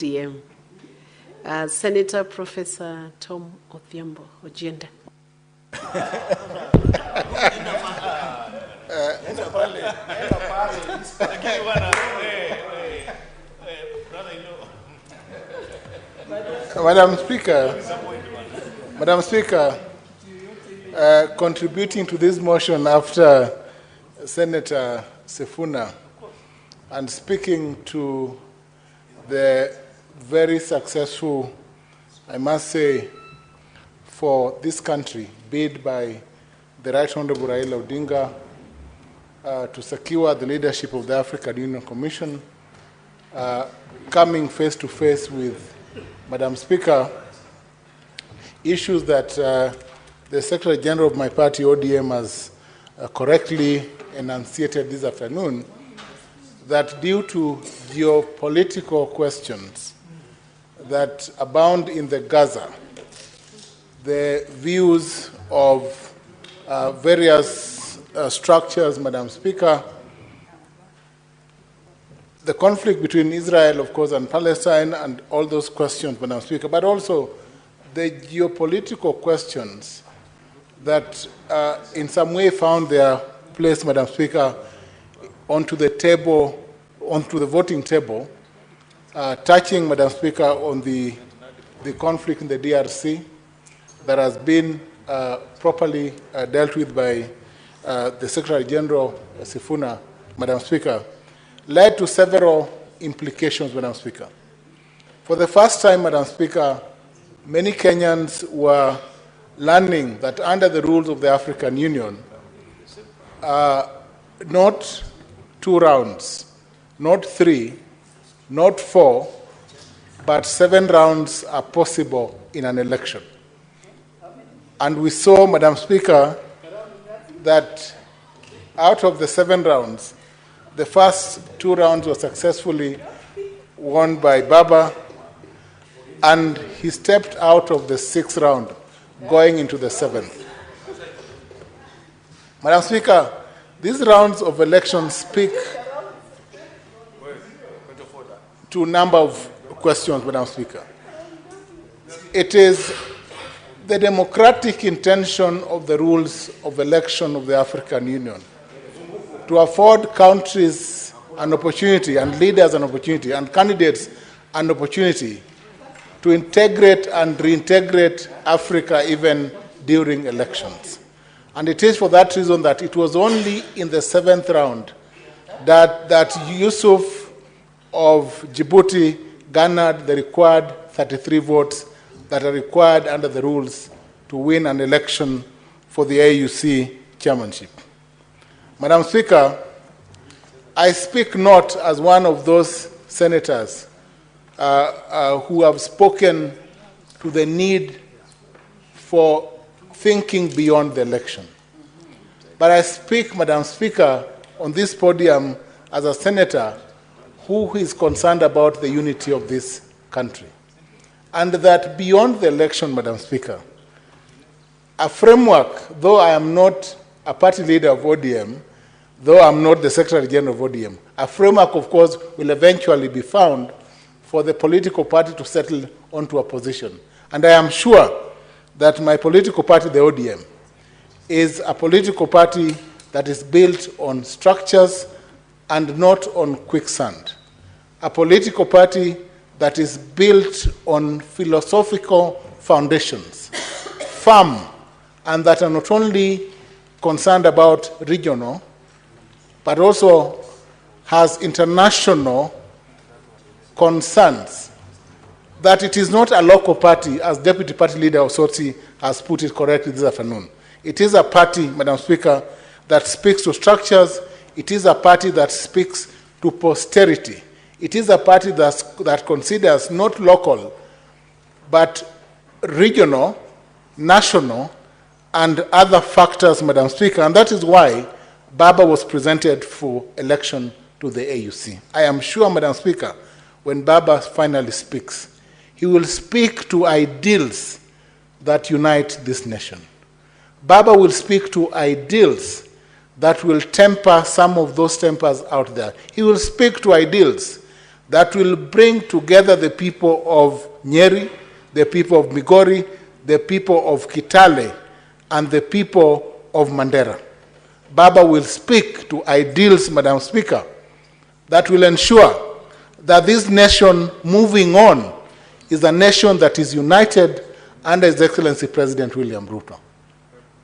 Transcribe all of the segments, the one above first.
DM. Senator Professor Tom Othiambo Ojienda. Madam Speaker, contributing to this motion after Senator Sifuna and speaking to the very successful, I must say, for this country, bid by the Right Honorable Raila Odinga to secure the leadership of the African Union Commission, coming face to face with Madam Speaker, issues that the Secretary General of my party, ODM, has correctly enunciated this afternoon, that due to geopolitical questions that abound in the Gaza, the views of various structures, Madam Speaker, the conflict between Israel, of course, and Palestine, and all those questions, Madam Speaker, but also the geopolitical questions that in some way found their place, Madam Speaker, onto the table, onto the voting table, touching, Madam Speaker, on the conflict in the DRC that has been properly dealt with by the Secretary General Sifuna, Madam Speaker, led to several implications, Madam Speaker. For the first time, Madam Speaker, many Kenyans were learning that under the rules of the African Union, not 2 rounds, not 3, not 4, but 7 rounds are possible in an election. And we saw, Madam Speaker, that out of the 7 rounds, the first 2 rounds were successfully won by Baba, and he stepped out of the 6th round, going into the 7th. Madam Speaker, these rounds of elections speak to a number of questions, Madam Speaker. It is the democratic intention of the rules of election of the African Union to afford countries an opportunity, and leaders an opportunity, and candidates an opportunity to integrate and reintegrate Africa even during elections. And it is for that reason that it was only in the 7th round that Yusuf of Djibouti garnered the required 33 votes that are required under the rules to win an election for the AUC chairmanship. Madam Speaker, I speak not as one of those senators who have spoken to the need for thinking beyond the election. But I speak, Madam Speaker, on this podium as a senator who is concerned about the unity of this country. And that beyond the election, Madam Speaker, a framework, though I am not a party leader of ODM, though I'm not the Secretary General of ODM, a framework, of course, will eventually be found for the political party to settle onto a position. And I am sure that my political party, the ODM, is a political party that is built on structures and not on quicksand. A political party that is built on philosophical foundations, firm, and that are not only concerned about regional, but also has international concerns, that it is not a local party, as Deputy Party Leader Osotsi has put it correctly this afternoon. It is a party, Madam Speaker, that speaks to structures. It is a party that speaks to posterity. It is a party that considers not local, but regional, national, and other factors, Madam Speaker. And that is why Baba was presented for election to the AUC. I am sure, Madam Speaker, when Baba finally speaks, he will speak to ideals that unite this nation. Baba will speak to ideals that will temper some of those tempers out there. He will speak to ideals that will bring together the people of Nyeri, the people of Migori, the people of Kitale, and the people of Mandera. Baba will speak to ideals, Madam Speaker, that will ensure that this nation moving on is a nation that is united under His Excellency President William Ruto.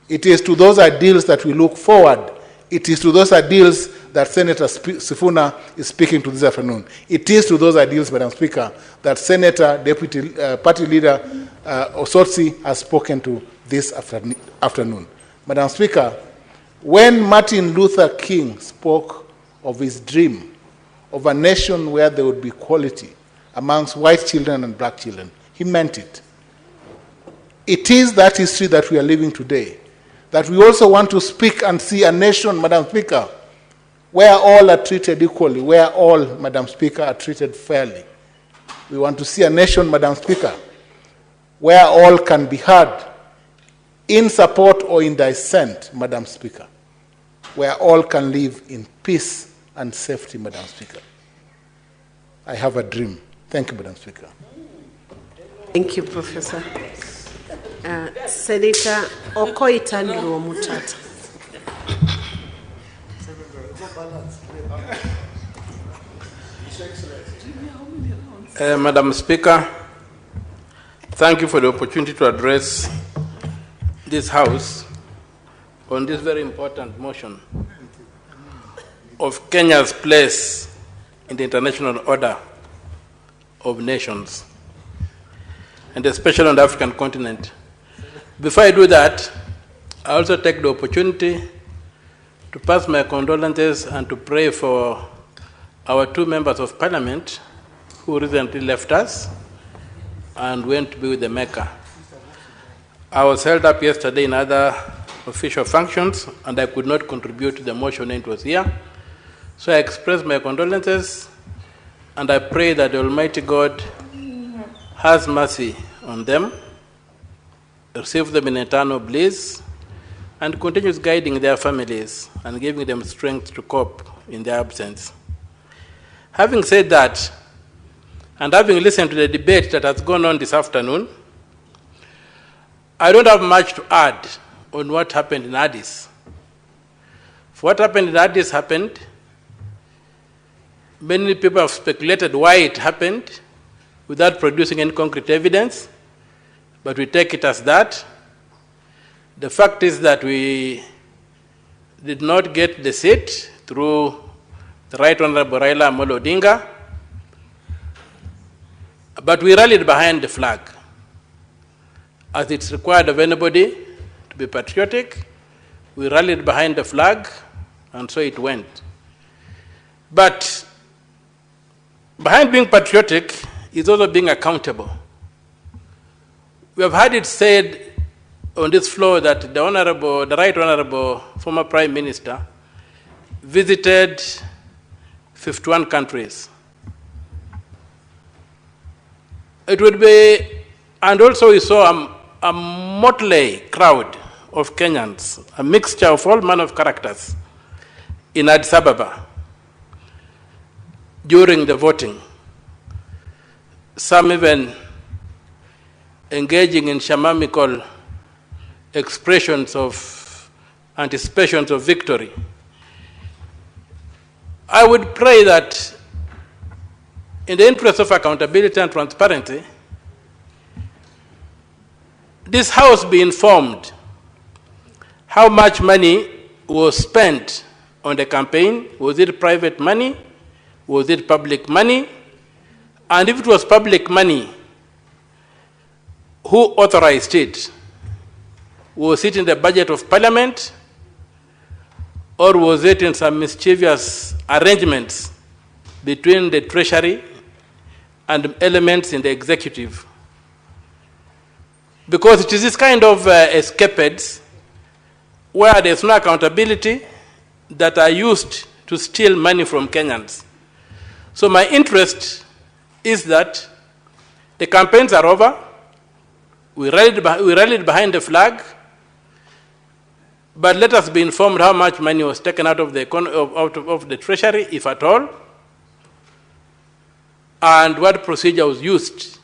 It is to those ideals that we look forward. It is to those ideals that Senator Sifuna is speaking to this afternoon. It is to those ideals, Madam Speaker, that Senator Deputy Party Leader Osotsi has spoken to this afternoon. Madam Speaker, when Martin Luther King spoke of his dream of a nation where there would be equality amongst white children and black children, he meant it. It is that history that we are living today, that we also want to speak and see a nation, Madam Speaker, where all are treated equally, where all, Madam Speaker, are treated fairly. We want to see a nation, Madam Speaker, where all can be heard in support or in dissent, Madam Speaker, where all can live in peace and safety, Madam Speaker. I have a dream. Thank you, Madam Speaker. Thank you, Professor. Senator Okoitanluo Mutata. Madam Speaker, thank you for the opportunity to address this House on this very important motion of Kenya's place in the international order of nations, and especially on the African continent. Before I do that, I also take the opportunity to pass my condolences and to pray for our two members of parliament who recently left us and went to be with the Mecca. I was held up yesterday in other official functions and I could not contribute to the motion when it was here. So I express my condolences and I pray that the Almighty God has mercy on them, receive them in eternal bliss, and continues guiding their families and giving them strength to cope in their absence. Having said that, and having listened to the debate that has gone on this afternoon, I don't have much to add on what happened in Addis. For what happened in Addis happened. Many people have speculated why it happened without producing any concrete evidence, but we take it as that. The fact is that we did not get the seat through the Right Honorable Raila Amolo Odinga, but we rallied behind the flag, as it's required of anybody to be patriotic. We rallied behind the flag, and so it went. But behind being patriotic is also being accountable. We have heard it said on this floor that the Right Honorable former Prime Minister visited 51 countries. It would be, and also we saw a motley crowd of Kenyans, a mixture of all manner of characters in Addis Ababa during the voting. Some even engaging in shamanical expressions of anticipations of victory. I would pray that in the interest of accountability and transparency, this House be informed how much money was spent on the campaign. Was it private money? Was it public money? And if it was public money, who authorized it? Was it in the budget of Parliament? Or was it in some mischievous arrangements between the Treasury and elements in the executive? Because it is this kind of escapades where there's no accountability that are used to steal money from Kenyans. So my interest is that the campaigns are over. We rallied behind the flag, but let us be informed how much money was taken out of the Treasury, if at all. and what procedure was used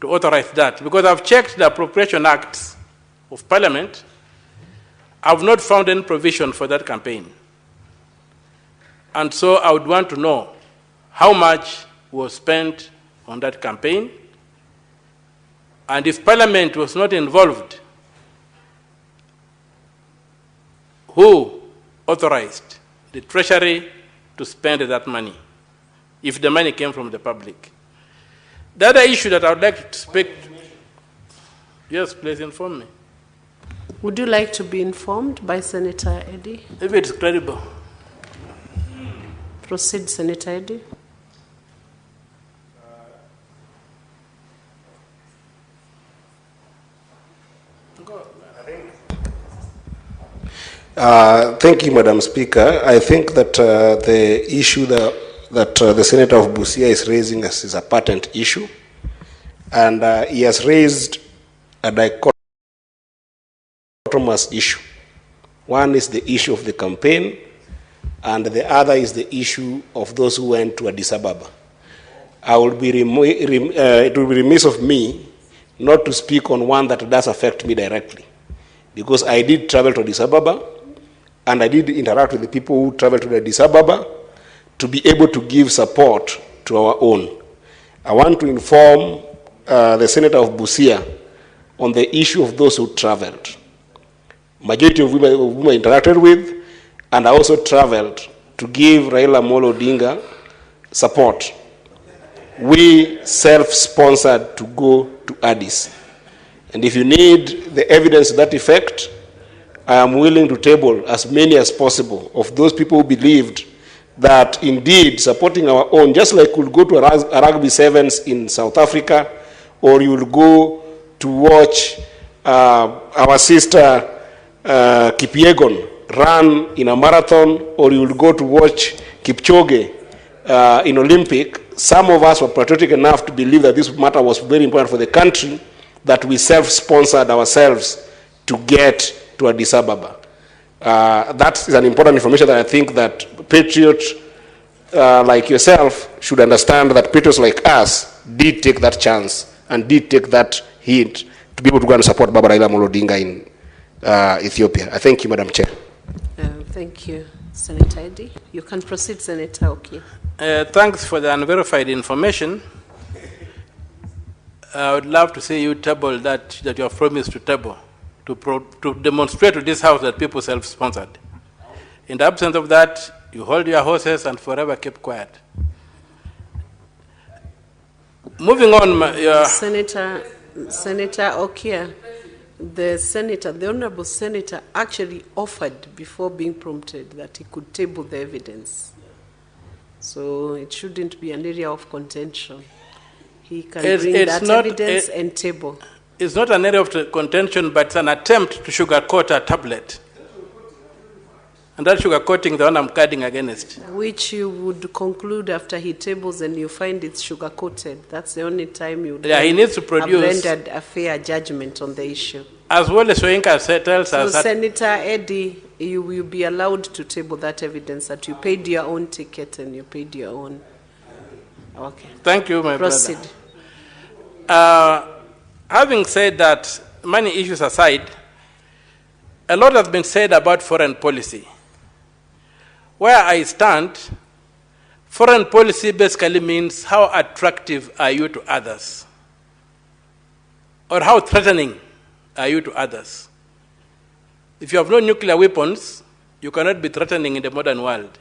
to authorize that. Because I've checked the Appropriation Acts of Parliament, I've not found any provision for that campaign. And so I would want to know how much was spent on that campaign, and if Parliament was not involved, who authorized the Treasury to spend that money, if the money came from the public? The other issue that I would like to speak, yes, please inform me. Would you like to be informed by Senator Eddy? If it's credible. Proceed, Senator Eddy. Thank you, Madam Speaker. I think that the issue that the Senator of Busia is raising is a patent issue, and he has raised a dichotomous issue. One is the issue of the campaign, and the other is the issue of those who went to Addis Ababa. It would be remiss of me not to speak on one that does affect me directly, because I did travel to Addis Ababa, and I did interact with the people who traveled to Addis Ababa to be able to give support to our own. I want to inform the Senator of Busia on the issue of those who traveled. Majority of whom I interacted with, and I also traveled to give Raila Odinga support. We self-sponsored to go to Addis. And if you need the evidence to that effect, I am willing to table as many as possible of those people who believed that indeed supporting our own, just like you'll go to a rugby sevens in South Africa, or you'll go to watch our sister Kipyegon run in a marathon, or you'll go to watch Kipchoge in Olympic. Some of us were patriotic enough to believe that this matter was very important for the country, that we self-sponsored ourselves to get to Addis Ababa. That is an important information that I think that patriots like yourself should understand, that patriots like us did take that chance and did take that hint to be able to go and support Baba Raila Odinga in Ethiopia. I thank you, Madam Chair. Thank you, Senator Eddy. You can proceed, Senator Oki. Thanks for the unverified information. I would love to see you table that you have promised to table, to demonstrate to this House that people self-sponsored. In the absence of that, you hold your horses and forever keep quiet. Moving on, Senator Okia, the Honorable Senator actually offered before being prompted that he could table the evidence. So it shouldn't be an area of contention. He can bring that evidence and table. It's not an area of contention, but it's an attempt to sugarcoat a tablet. And that sugarcoating, the one I'm guarding against. Which you would conclude after he tables and you find it's sugar-coated. That's the only time you would he needs to produce, have rendered a fair judgment on the issue. As well as Soyinka tells us that Senator Eddy, you will be allowed to table that evidence that you paid your own ticket and you paid your own. Okay. Thank you, my Proceed. brother. Having said that, money issues aside, a lot has been said about foreign policy. Where I stand, foreign policy basically means how attractive are you to others, or how threatening are you to others. If you have no nuclear weapons, you cannot be threatening in the modern world.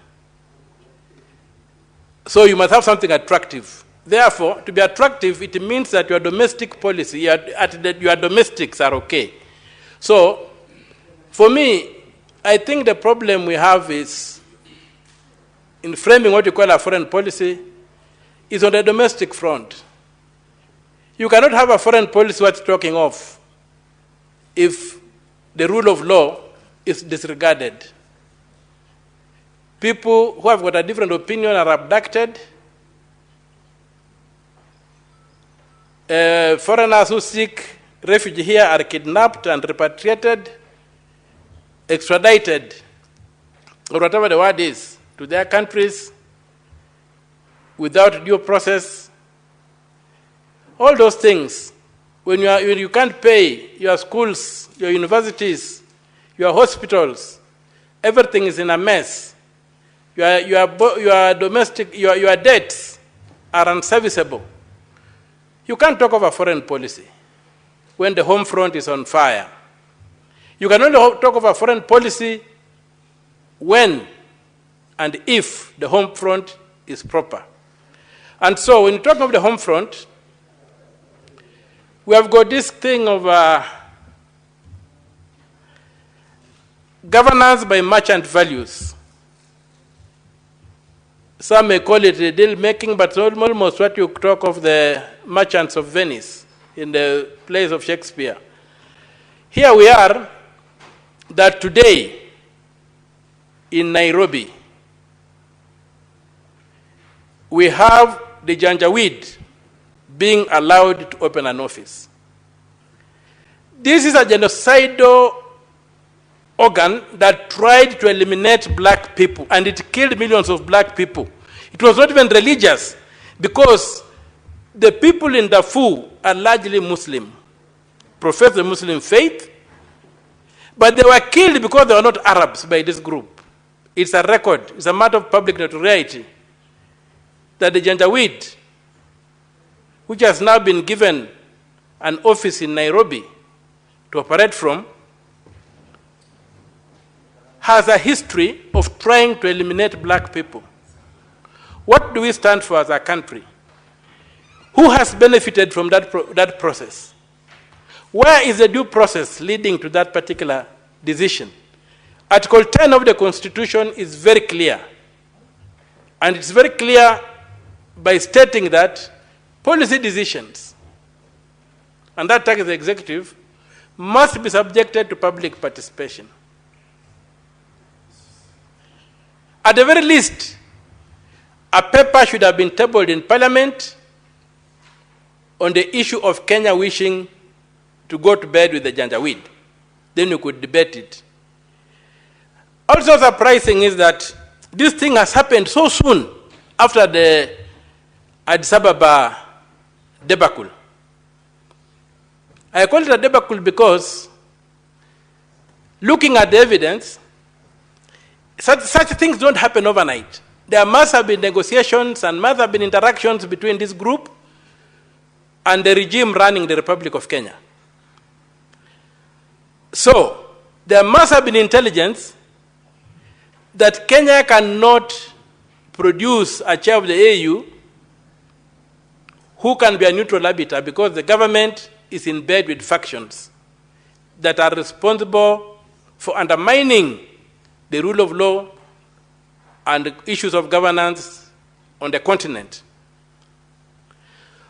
So you must have something attractive. Therefore, to be attractive, it means that your domestic policy, your domestics are okay. So, for me, I think the problem we have is, in framing what you call a foreign policy, is on the domestic front. You cannot have a foreign policy worth talking of if the rule of law is disregarded. People who have got a different opinion are abducted. Foreigners who seek refuge here are kidnapped and repatriated, extradited, or whatever the word is, to their countries. without due process. All those things, when you can't pay your schools, your universities, your hospitals, everything is in a mess. Your debts are unserviceable. You can't talk of a foreign policy when the home front is on fire. You can only talk of a foreign policy when and if the home front is proper. And so when you talk of the home front, we have got this thing of governance by merchant values. Some may call it deal making, but almost what you talk of the merchants of Venice in the plays of Shakespeare. Here we are, that today in Nairobi, we have the Janjaweed being allowed to open an office. This is a genocidal organ that tried to eliminate black people, and it killed millions of black people. It was not even religious, because the people in Darfur are largely Muslim, profess the Muslim faith, but they were killed because they were not Arabs by this group. It's a record, it's a matter of public notoriety that the Janjaweed, which has now been given an office in Nairobi to operate from, has a history of trying to eliminate black people. What do we stand for as a country? Who has benefited from that process? Where is the due process leading to that particular decision? Article 10 of the Constitution is very clear. And it's very clear by stating that policy decisions, and that tax the executive, must be subjected to public participation. At the very least, a paper should have been tabled in Parliament on the issue of Kenya wishing to go to bed with the Janjaweed. Then you could debate it. Also surprising is that this thing has happened so soon after the Addis Ababa debacle. I call it a debacle because, looking at the evidence, such things don't happen overnight. There must have been negotiations and must have been interactions between this group and the regime running the Republic of Kenya. So, there must have been intelligence that Kenya cannot produce a chair of the AU who can be a neutral arbiter, because the government is in bed with factions that are responsible for undermining the rule of law and the issues of governance on the continent.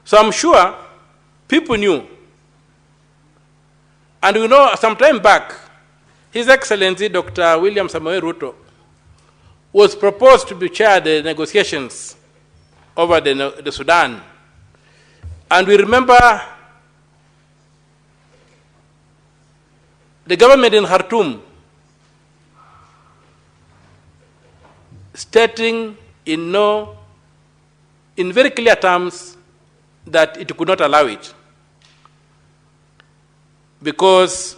So I'm sure people knew. And we know some time back, His Excellency Dr. William Samoei Ruto was proposed to be chair the negotiations over the Sudan. And we remember the government in Khartoum stating in very clear terms that it could not allow it because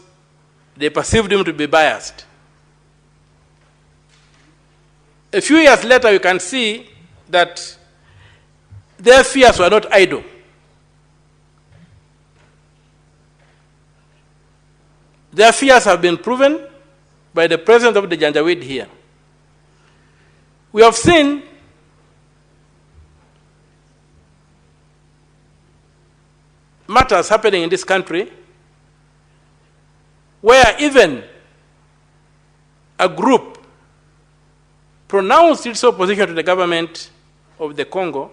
they perceived him to be biased. A few years later, you can see that their fears were not idle. Their fears have been proven by the presence of the Janjaweed here. We have seen matters happening in this country where even a group pronounced its opposition to the government of the Congo,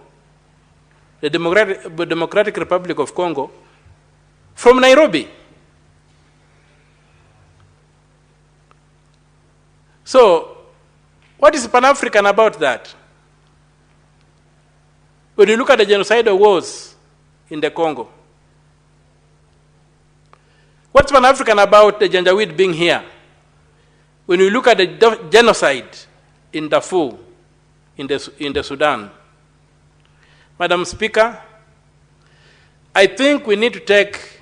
the Democratic Republic of Congo, from Nairobi. So, what is Pan-African about that? When you look at the genocidal wars in the Congo, what's Pan-African about the Janjaweed being here? When you look at the genocide in Darfur, in the Sudan, Madam Speaker, I think we need to take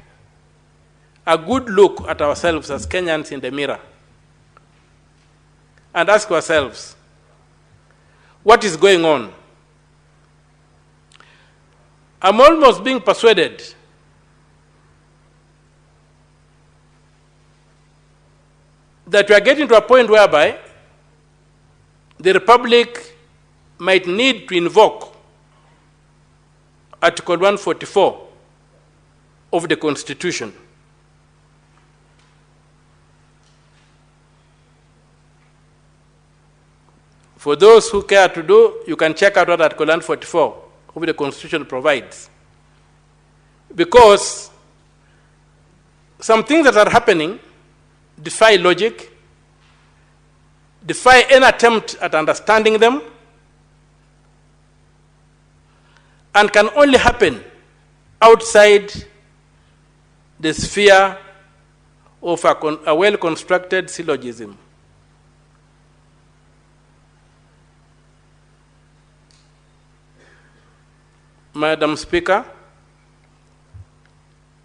a good look at ourselves as Kenyans in the mirror and ask ourselves, what is going on? I'm almost being persuaded that we are getting to a point whereby the Republic might need to invoke Article 144 of the Constitution. For those who care to do, you can check out what Article 144 of the Constitution provides. Because some things that are happening defy logic, defy any attempt at understanding them, and can only happen outside the sphere of a well-constructed syllogism. Madam Speaker,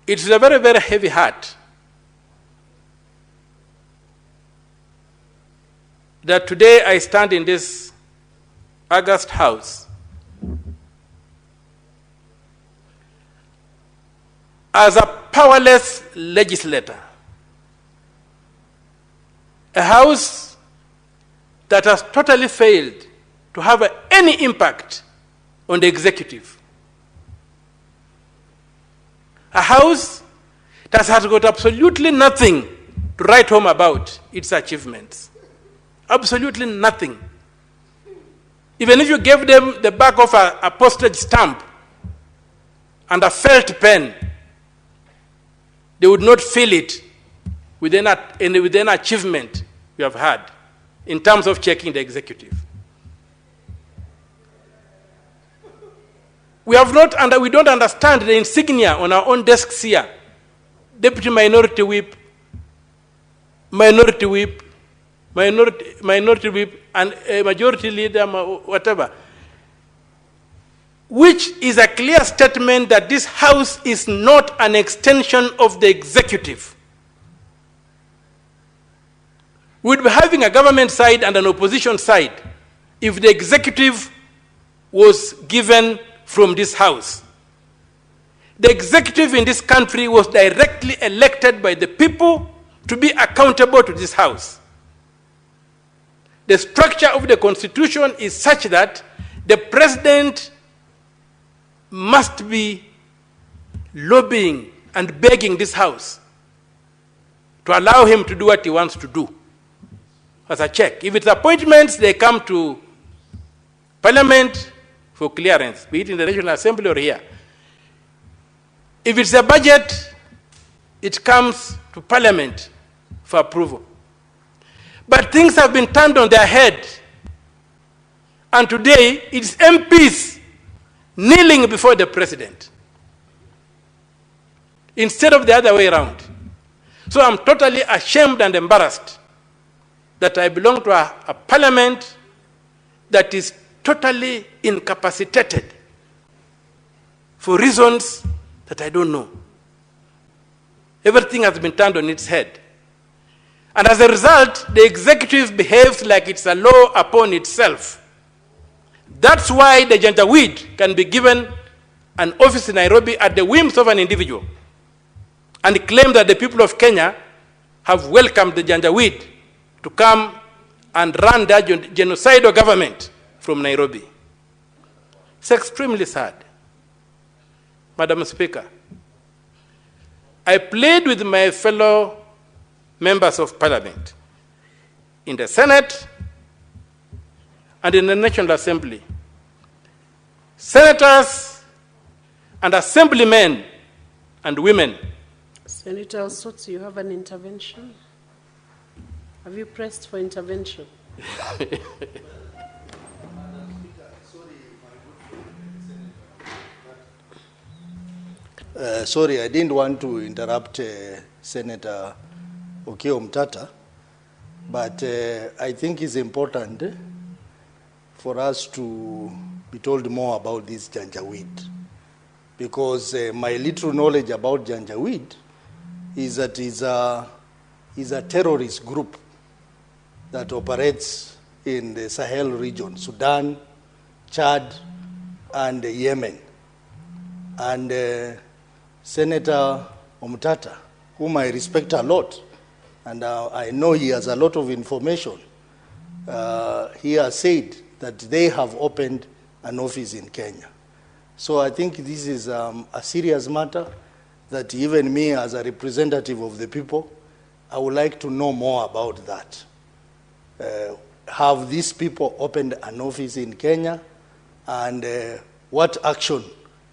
it's a very, very heavy heart that today I stand in this august house as a powerless legislator, a house that has totally failed to have any impact on the executive, a house that has got absolutely nothing to write home about its achievements. Absolutely nothing. Even if you gave them the back of a postage stamp and a felt pen, they would not feel it within an achievement you have had in terms of checking the executive. We have not, and we don't understand the insignia on our own desks here. Deputy Minority Whip, Minority Whip, Minority Whip, and a Majority Leader, whatever. Which is a clear statement that this House is not an extension of the executive. We'd be having a government side and an opposition side if the executive was given from this House. The executive in this country was directly elected by the people to be accountable to this House. The structure of the Constitution is such that the president must be lobbying and begging this House to allow him to do what he wants to do as a check. If it's appointments, they come to Parliament for clearance, be it in the National Assembly or here. If it's a budget, it comes to Parliament for approval. But things have been turned on their head. And today, it's MPs kneeling before the president instead of the other way around. So I'm totally ashamed and embarrassed that I belong to a parliament that is totally incapacitated for reasons that I don't know. Everything has been turned on its head. And as a result, the executive behaves like it's a law upon itself. That's why the Janjaweed can be given an office in Nairobi at the whims of an individual and claim that the people of Kenya have welcomed the Janjaweed to come and run their genocidal government from Nairobi. It's extremely sad. Madam Speaker, I plead with my fellow members of Parliament in the Senate and in the National Assembly, senators and assemblymen and women. Senator Osotsi, you have an intervention? Have you pressed for intervention? Sorry, I didn't want to interrupt Senator Okiya Omtatah, but I think it's important for us to be be told more about this Janjaweed, because my little knowledge about Janjaweed is that it's a terrorist group that operates in the Sahel region, Sudan, Chad, and Yemen. And Senator Omtata, whom I respect a lot, and I know he has a lot of information, he has said that they have opened an office in Kenya. So I think this is a serious matter that even me as a representative of the people, I would like to know more about that. Have these people opened an office in Kenya, and what action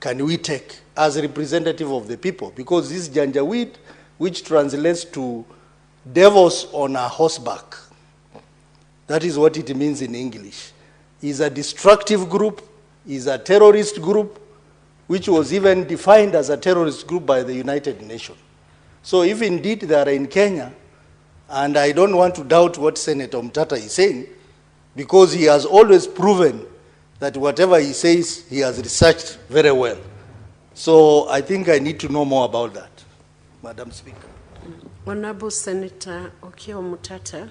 can we take as a representative of the people? Because this Janjaweed, which translates to devils on a horseback, that is what it means in English, is a destructive group, is a terrorist group, which was even defined as a terrorist group by the United Nations. So if indeed they are in Kenya, and I don't want to doubt what Senator Omtata is saying, because he has always proven that whatever he says, he has researched very well. So I think I need to know more about that, Madam Speaker. Honorable Senator Okia Omtata,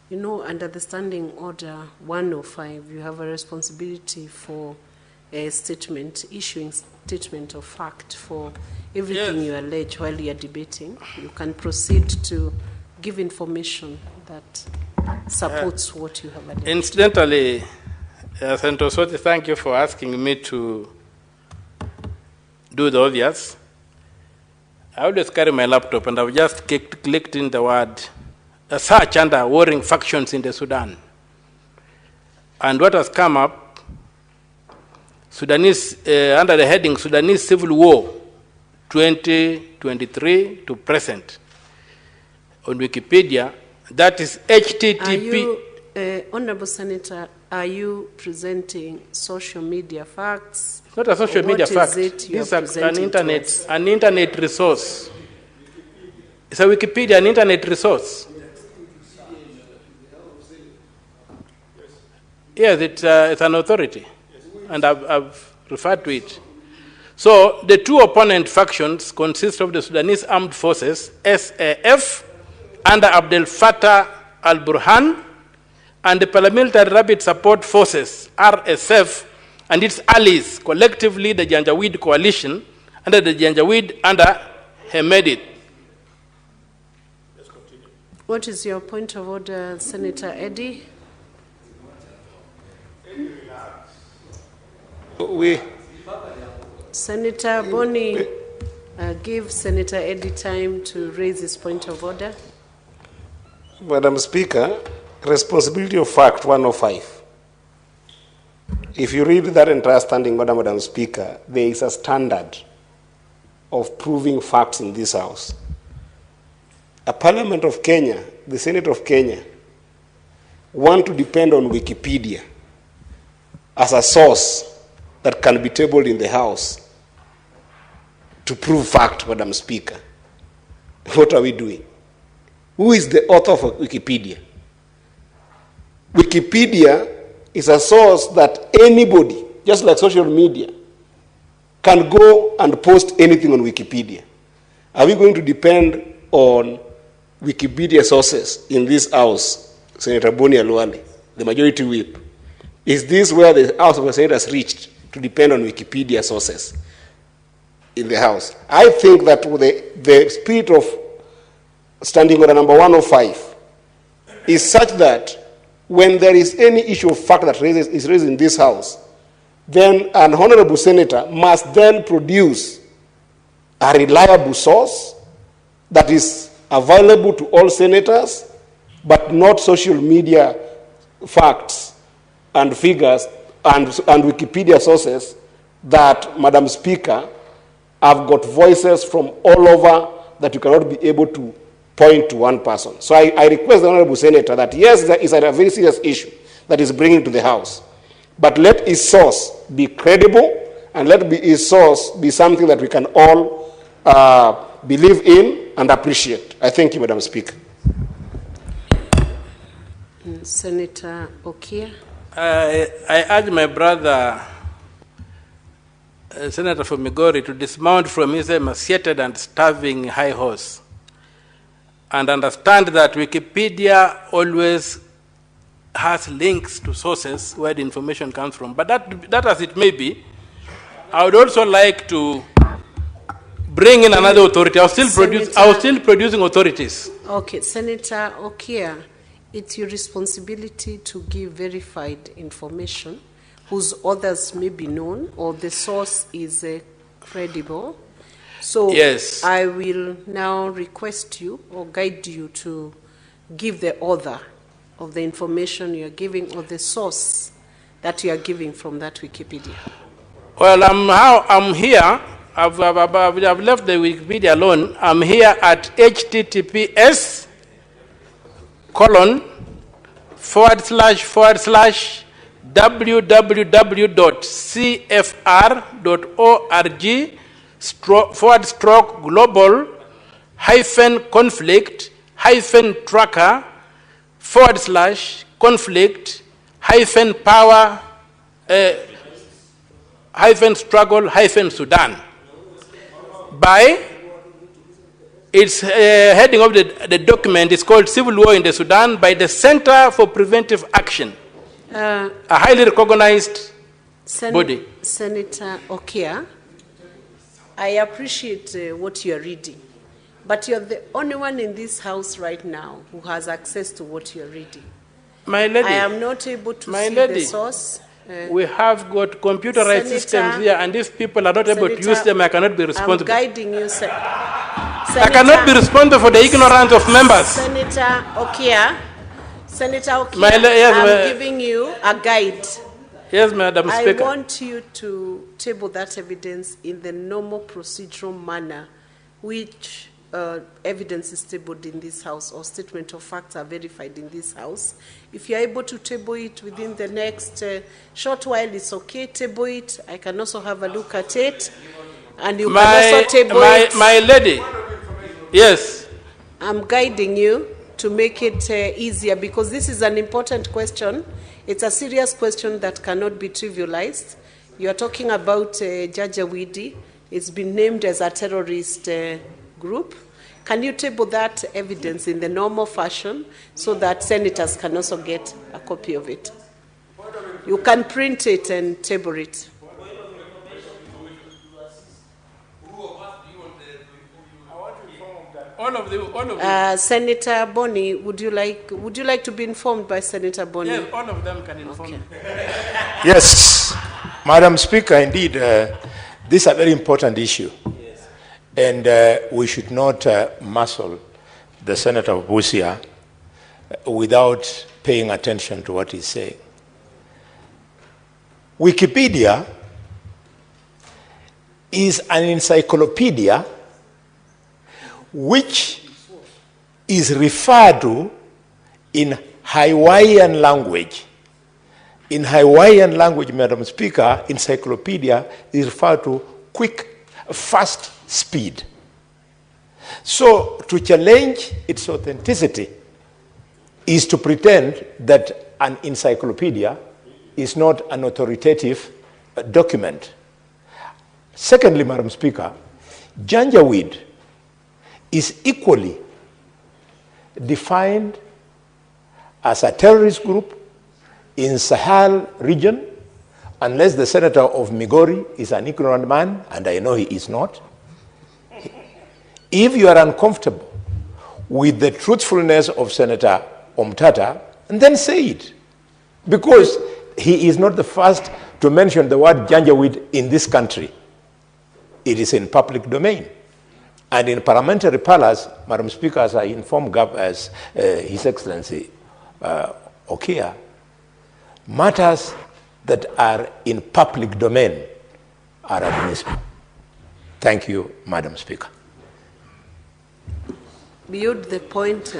you know, under the Standing Order 105, you have a responsibility for a statement, issuing statement of fact for everything you allege while you are debating. You can proceed to give information that supports what you have alleged. Incidentally, Senator Osotsi, thank you for asking me to do the obvious. I always carry my laptop, and I've just clicked in the word search under warring factions in the Sudan. And what has come up, Sudanese, under the heading Sudanese Civil War 2023 to present on Wikipedia, that is HTTP. Honorable Senator, are you presenting social media facts? It's not a social media fact. This This is an internet resource. It's a Wikipedia, an internet resource. Yes, it's an authority, and I've referred to it. So the two opponent factions consist of the Sudanese Armed Forces, SAF, under Abdel Fattah al-Burhan, and the Paramilitary Rapid Support Forces, RSF, and its allies, collectively the Janjaweed Coalition, under the Janjaweed under Hemedit. What is your point of order, Senator Eddy? Senator Boni, give Senator Eddy time to raise his point of order. Madam Speaker, responsibility of fact 105. If you read that entire standing order, Madam Speaker, there is a standard of proving facts in this House. A Parliament of Kenya, the Senate of Kenya, want to depend on Wikipedia as a source that can be tabled in the House to prove fact, Madam Speaker. What are we doing? Who is the author of Wikipedia? Wikipedia is a source that anybody, just like social media, can go and post anything on Wikipedia. Are we going to depend on Wikipedia sources in this House, Senator Boni Aluale, the majority whip? Is this where the House of Senators reached, to depend on Wikipedia sources in the House? I think that the spirit of Standing Order number 105 is such that when there is any issue of fact that is raised in this House, then an honorable senator must then produce a reliable source that is available to all senators, but not social media facts and figures and Wikipedia sources that, Madam Speaker, have got voices from all over that you cannot be able to point to one person. So I request the honorable senator that, yes, there is a very serious issue that is bringing to the House, but let his source be credible, and let his source be something that we can all believe in and appreciate. I thank you, Madam Speaker. Senator Okia. I urge my brother, senator from Migori to dismount from his emaciated and starving high horse and understand that Wikipedia always has links to sources where the information comes from. But that as it may be, I would also like to bring in another authority. I was still producing authorities. Okay, Senator Okia, it's your responsibility to give verified information whose authors may be known or the source is credible. So yes. I will now request you or guide you to give the author of the information you're giving or the source that you are giving from that Wikipedia. Well, I'm here. I've left the Wikipedia alone. I'm here at https://www.cfr.org/global-conflict-struggle-sudan. By its heading of the document is called Civil War in the Sudan by the Center for Preventive Action, a highly recognized body. Senator Okia, I appreciate what you're reading, but you're the only one in this house right now who has access to what you're reading. My lady, I am not able to see lady, the source. We have got computerized systems here, and if people are not able to use them, I cannot be responsible. I'm guiding you, sir. I cannot be responsible for the ignorance of members. Senator Okia, yes, I'm giving you a guide. Yes, Madam Speaker. I want you to table that evidence in the normal procedural manner, which evidence is tabled in this house or statement of facts are verified in this house. If you're able to table it within the next short while, it's okay, table it. I can also have a look at it. And you can also table it. My lady, yes. I'm guiding you to make it easier because this is an important question. It's a serious question that cannot be trivialized. You are talking about Janjaweed. It's been named as a terrorist group. Can you table that evidence in the normal fashion so that senators can also get a copy of it? You can print it and table it. All of you. Senator Boni, would you like to be informed by Senator Boni? Yes, all of them can inform me. Yes, Madam Speaker, indeed, this is a very important issue. Yes. And we should not muscle the Senator of Busia without paying attention to what he's saying. Wikipedia is an encyclopedia which is referred to in Hawaiian language. In Hawaiian language, Madam Speaker, encyclopedia is referred to quick, fast speed. So to challenge its authenticity is to pretend that an encyclopedia is not an authoritative document. Secondly, Madam Speaker, Janjaweed is equally defined as a terrorist group in Sahel region, unless the senator of Migori is an ignorant man, and I know he is not. If you are uncomfortable with the truthfulness of Senator Omtata, then say it, because he is not the first to mention the word Janjaweed in this country. It is in public domain. And in parliamentary palace, Madam Speaker, as I informed His Excellency Okia, matters that are in public domain are admissible. Thank you, Madam Speaker. Beyond the point,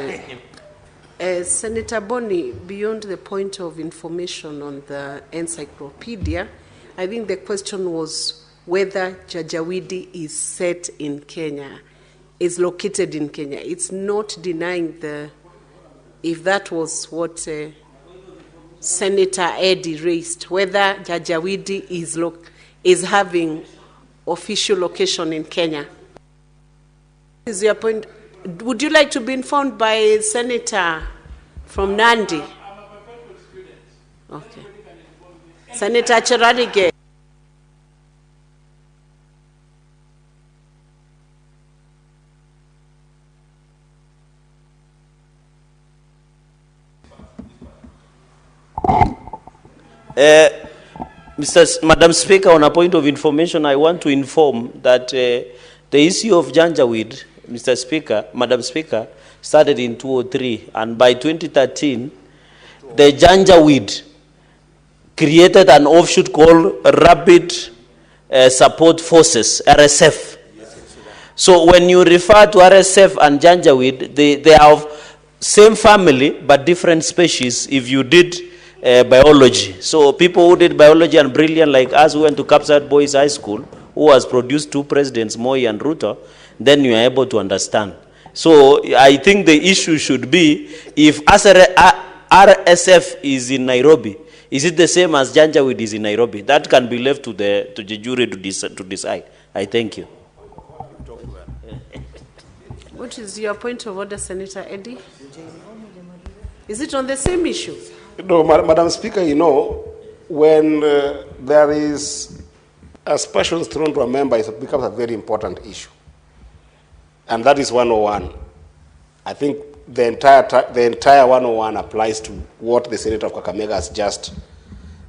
Senator Boni, beyond the point of information on the encyclopedia, I think the question was whether Janjaweed is set in Kenya, is located in Kenya. It's not denying if that was what Senator Eddie raised, whether Janjaweed is having official location in Kenya. Is your point? Would you like to be informed by Senator from Nandi? I'm a perpetual student. Okay. Senator Cheralige. Madam Speaker, on a point of information, I want to inform that the issue of Janjaweed, Mr. Speaker, Madam Speaker, started in 2003, and by 2013, the Janjaweed created an offshoot called Rapid Support Forces, RSF. So when you refer to RSF and Janjaweed, they are of same family but different species if you did biology. So people who did biology and brilliant like us who went to Kapsat Boys High School, who has produced 2 presidents, Moi and Ruto, then you are able to understand. So I think the issue should be, if RSF is in Nairobi, is it the same as Janjaweed is in Nairobi? That can be left to the jury to decide. I thank you. What is your point of order, Senator Eddie? Is it on the same issue? No, Madam Speaker, you know, when there is aspersions thrown to a member, it becomes a very important issue. And that is 101. I think the entire 101 applies to what the Senator of Kakamega has just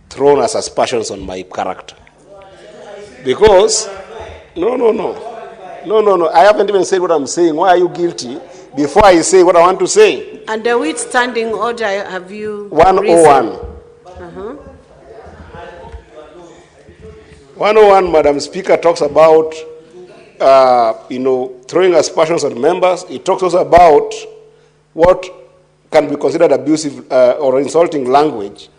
thrown as aspersions on my character. Because, no, I haven't even said what I'm saying. Why are you guilty? Before I say what I want to say. Under which standing order have you 101. 101, Madam Speaker, talks about, throwing aspersions on members. It talks also about what can be considered abusive or insulting language.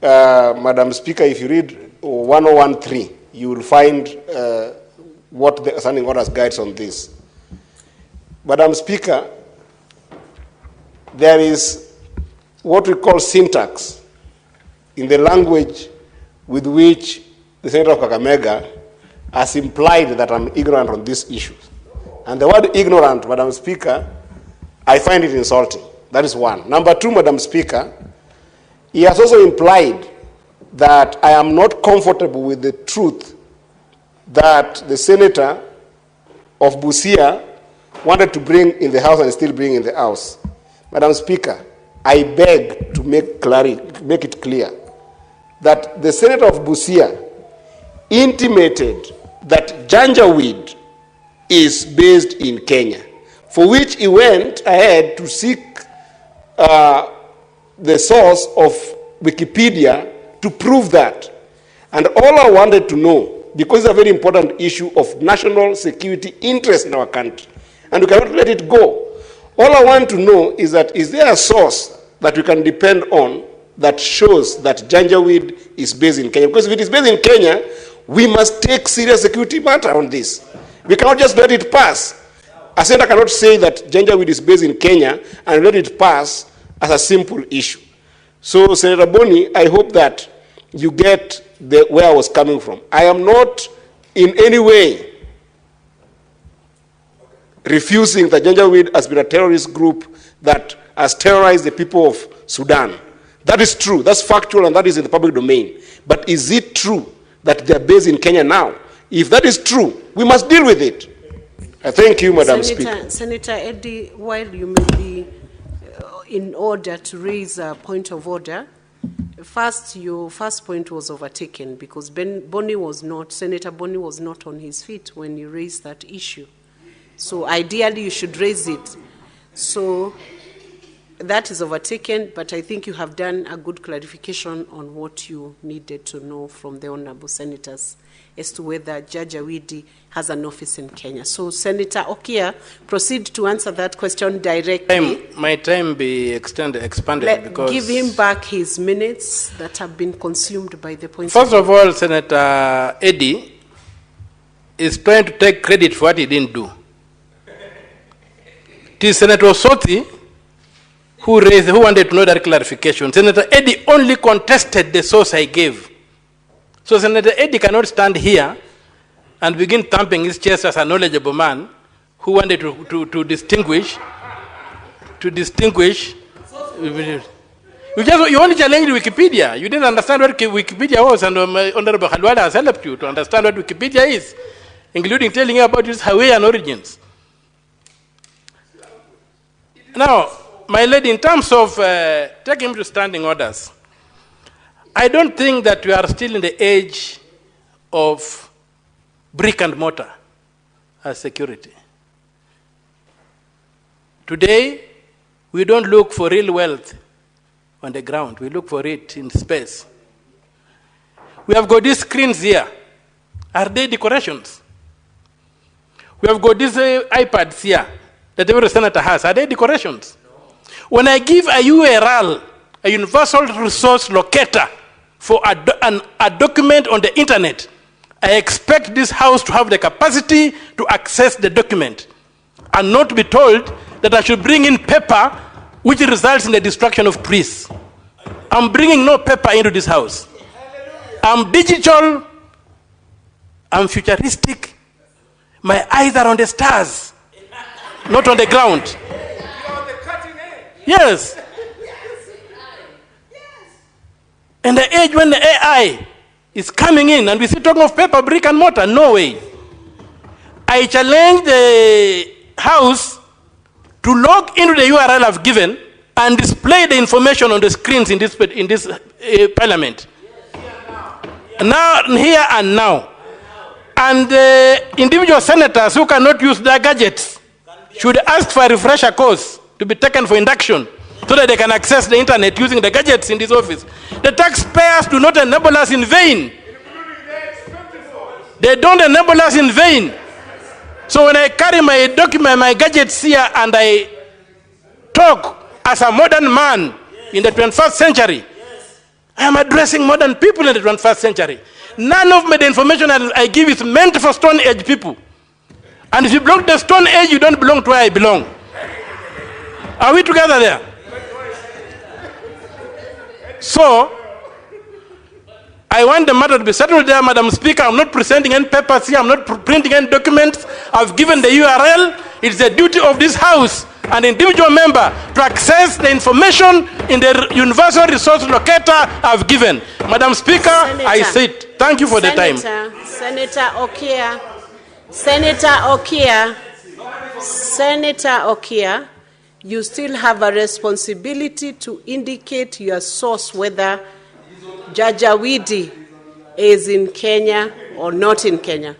Madam Speaker, if you read 101.3, you will find what the standing orders guides on this. Madam Speaker, there is what we call syntax in the language with which the Senator of Kakamega has implied that I'm ignorant on these issues. And the word ignorant, Madam Speaker, I find it insulting. That is one. Number 2, Madam Speaker, he has also implied that I am not comfortable with the truth that the Senator of Busia wanted to bring in the House and still bring in the House. Madam Speaker, I beg to make it clear that the Senator of Busia intimated that Janjaweed is based in Kenya, for which he went ahead to seek the source of Wikipedia to prove that. And all I wanted to know, because it's a very important issue of national security interest in our country, and we cannot let it go. All I want to know is that, is there a source that we can depend on that shows that Janjaweed is based in Kenya? Because if it is based in Kenya, we must take serious security matter on this. We cannot just let it pass. A senator cannot say that Janjaweed is based in Kenya and let it pass as a simple issue. So, Senator Boni, I hope that you get where I was coming from. I am not in any way refusing that Janjaweed has been a terrorist group that has terrorized the people of Sudan. That is true. That's factual, and that is in the public domain. But is it true that they're based in Kenya now? If that is true, we must deal with it. I thank you, Madam Speaker. Senator Eddie, while you may be in order to raise a point of order, first, your first point was overtaken because Senator Boni was not on his feet when you raised that issue. So ideally, you should raise it. So that is overtaken, but I think you have done a good clarification on what you needed to know from the honorable senators as to whether Janjaweed has an office in Kenya. So Senator Okia, proceed to answer that question directly. My time be expanded because... Give him back his minutes that have been consumed by the point. First of all, Senator Eddie is trying to take credit for what he didn't do. It is Senator Osotsi who wanted to know that clarification. Senator Eddie only contested the source I gave. So Senator Eddie cannot stand here and begin thumping his chest as a knowledgeable man who wanted to distinguish. You only challenged Wikipedia. You didn't understand what Wikipedia was, and Honorable Khalwala has helped you to understand what Wikipedia is, including telling you about its Hawaiian origins. Now, my lady, in terms of taking him to standing orders, I don't think that we are still in the age of brick and mortar as security. Today, we don't look for real wealth on the ground. We look for it in space. We have got these screens here. Are they decorations? We have got these iPads here that every senator has. Are they decorations? When I give a URL, a universal resource locator, for a document on the internet, I expect this house to have the capacity to access the document and not to be told that I should bring in paper which results in the destruction of trees. I'm bringing no paper into this house. I'm digital, I'm futuristic. My eyes are on the stars, not on the ground. Yes. In the age when the AI is coming in and we see talking of paper, brick and mortar, no way. I challenge the House to log into the URL I've given and display the information on the screens in this parliament. Now, here and now. And individual senators who cannot use their gadgets should ask for a refresher course to be taken for induction so that they can access the internet using the gadgets in this office. The taxpayers do not enable us in vain. They don't enable us in vain. So when I carry my document, my gadgets here, and I talk as a modern man in the 21st century, I am addressing modern people in the 21st century. None of the information I give is meant for Stone Age people. And if you belong to the Stone Age, you don't belong to where I belong. Are we together there? So, I want the matter to be settled there, Madam Speaker. I'm not presenting any papers here. I'm not printing any documents. I've given the URL. It's the duty of this House and individual member to access the information in the universal resource locator I've given. Madam Speaker, Senator, I sit. Thank you for the time. Senator Okia, you still have a responsibility to indicate your source whether Janjaweed is in Kenya or not in Kenya.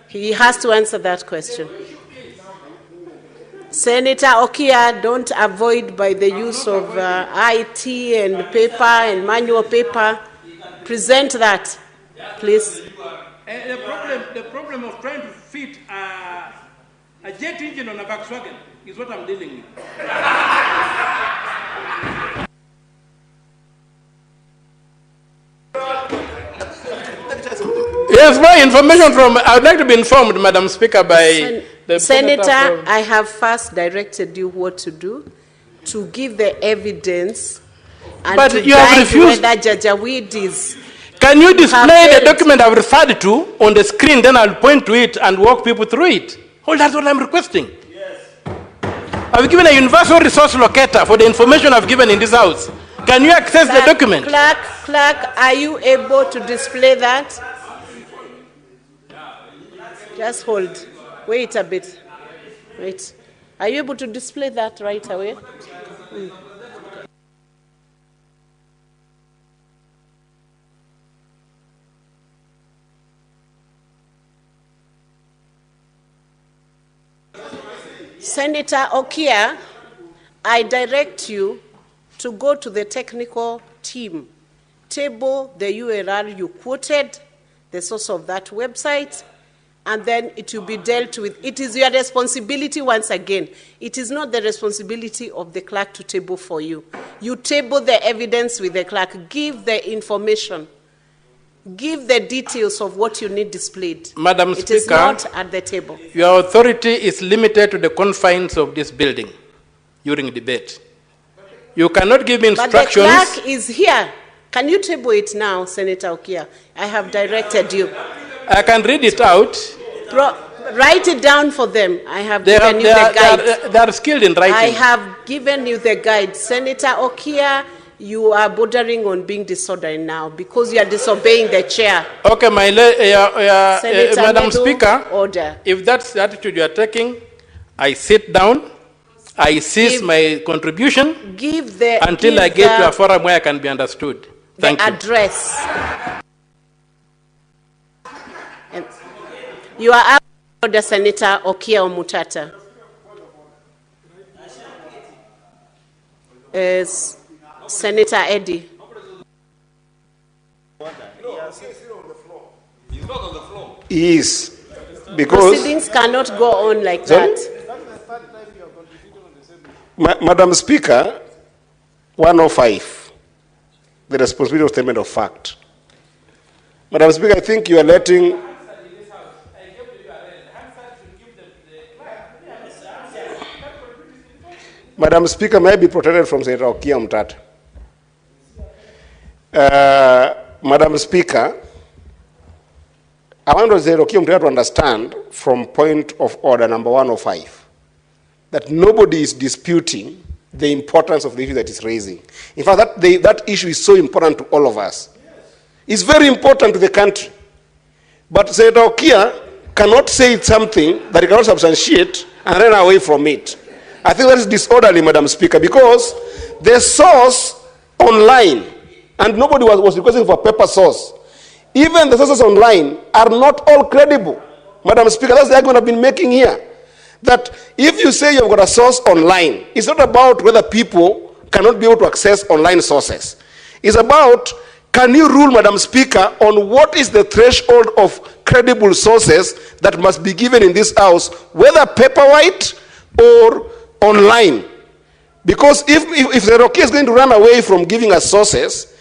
He has to answer that question. Senator Okia, don't avoid by the use of IT and paper and manual paper. Present that, please. The problem of trying to fit a jet engine on a Volkswagen is what I'm dealing with. Yes, my information from, I would like to be informed, Madam Speaker, by the Senator, I have first directed you what to do, to give the evidence and but to you have refused. Whether Janjaweed is. Can you display the document I've referred to on the screen, then I'll point to it and walk people through it? Oh, that's what I'm requesting. Yes. I've given a universal resource locator for the information I've given in this House. Can you access the document? Clerk, are you able to display that? Just hold. Wait a bit. Wait. Are you able to display that right away? Senator Okia, I direct you to go to the technical team, table the URL you quoted, the source of that website, and then it will be dealt with. It is your responsibility once again. It is not the responsibility of the clerk to table for you. You table the evidence with the clerk. Give the information. Give the details of what you need displayed. Madam Speaker, it is not at the table. Your authority is limited to the confines of this building during debate. You cannot give me instructions. But the clerk is here. Can you table it now, Senator Okia? I have directed you. I can read it out. Write it down for them. I have They given you the guide. They are skilled in writing. I have given you the guide. Senator Okia, you are bordering on being disorderly now because you are disobeying the chair. Okay, Madam Methu, Speaker, order. if that's the attitude you are taking, I sit down, I cease my contribution until I get to a forum where I can be understood. Thank you. Address. You are out of order, Senator Okia Omutata. Senator Eddie. He's not on the floor. He is. Because proceedings cannot go on like that. Madam Speaker, 105, the responsibility of statement of fact. Madam Speaker, I think you are letting... Madam Speaker, may I be protected from Senator Okia Omtata? Madam Speaker, I want Senator Okia Omtata to understand from point of order number 105 that nobody is disputing the importance of the issue that is raising. In fact, that issue is so important to all of us. It's very important to the country. But Senator Okia cannot say something that he cannot substantiate and run away from it. I think that is disorderly, Madam Speaker, because the source online, and nobody was requesting for a paper source, even the sources online are not all credible. Madam Speaker, that's the argument I've been making here. That if you say you've got a source online, it's not about whether people cannot be able to access online sources. It's about, can you rule, Madam Speaker, on what is the threshold of credible sources that must be given in this house, whether paperwhite or online? Because if the Rocky is going to run away from giving us sources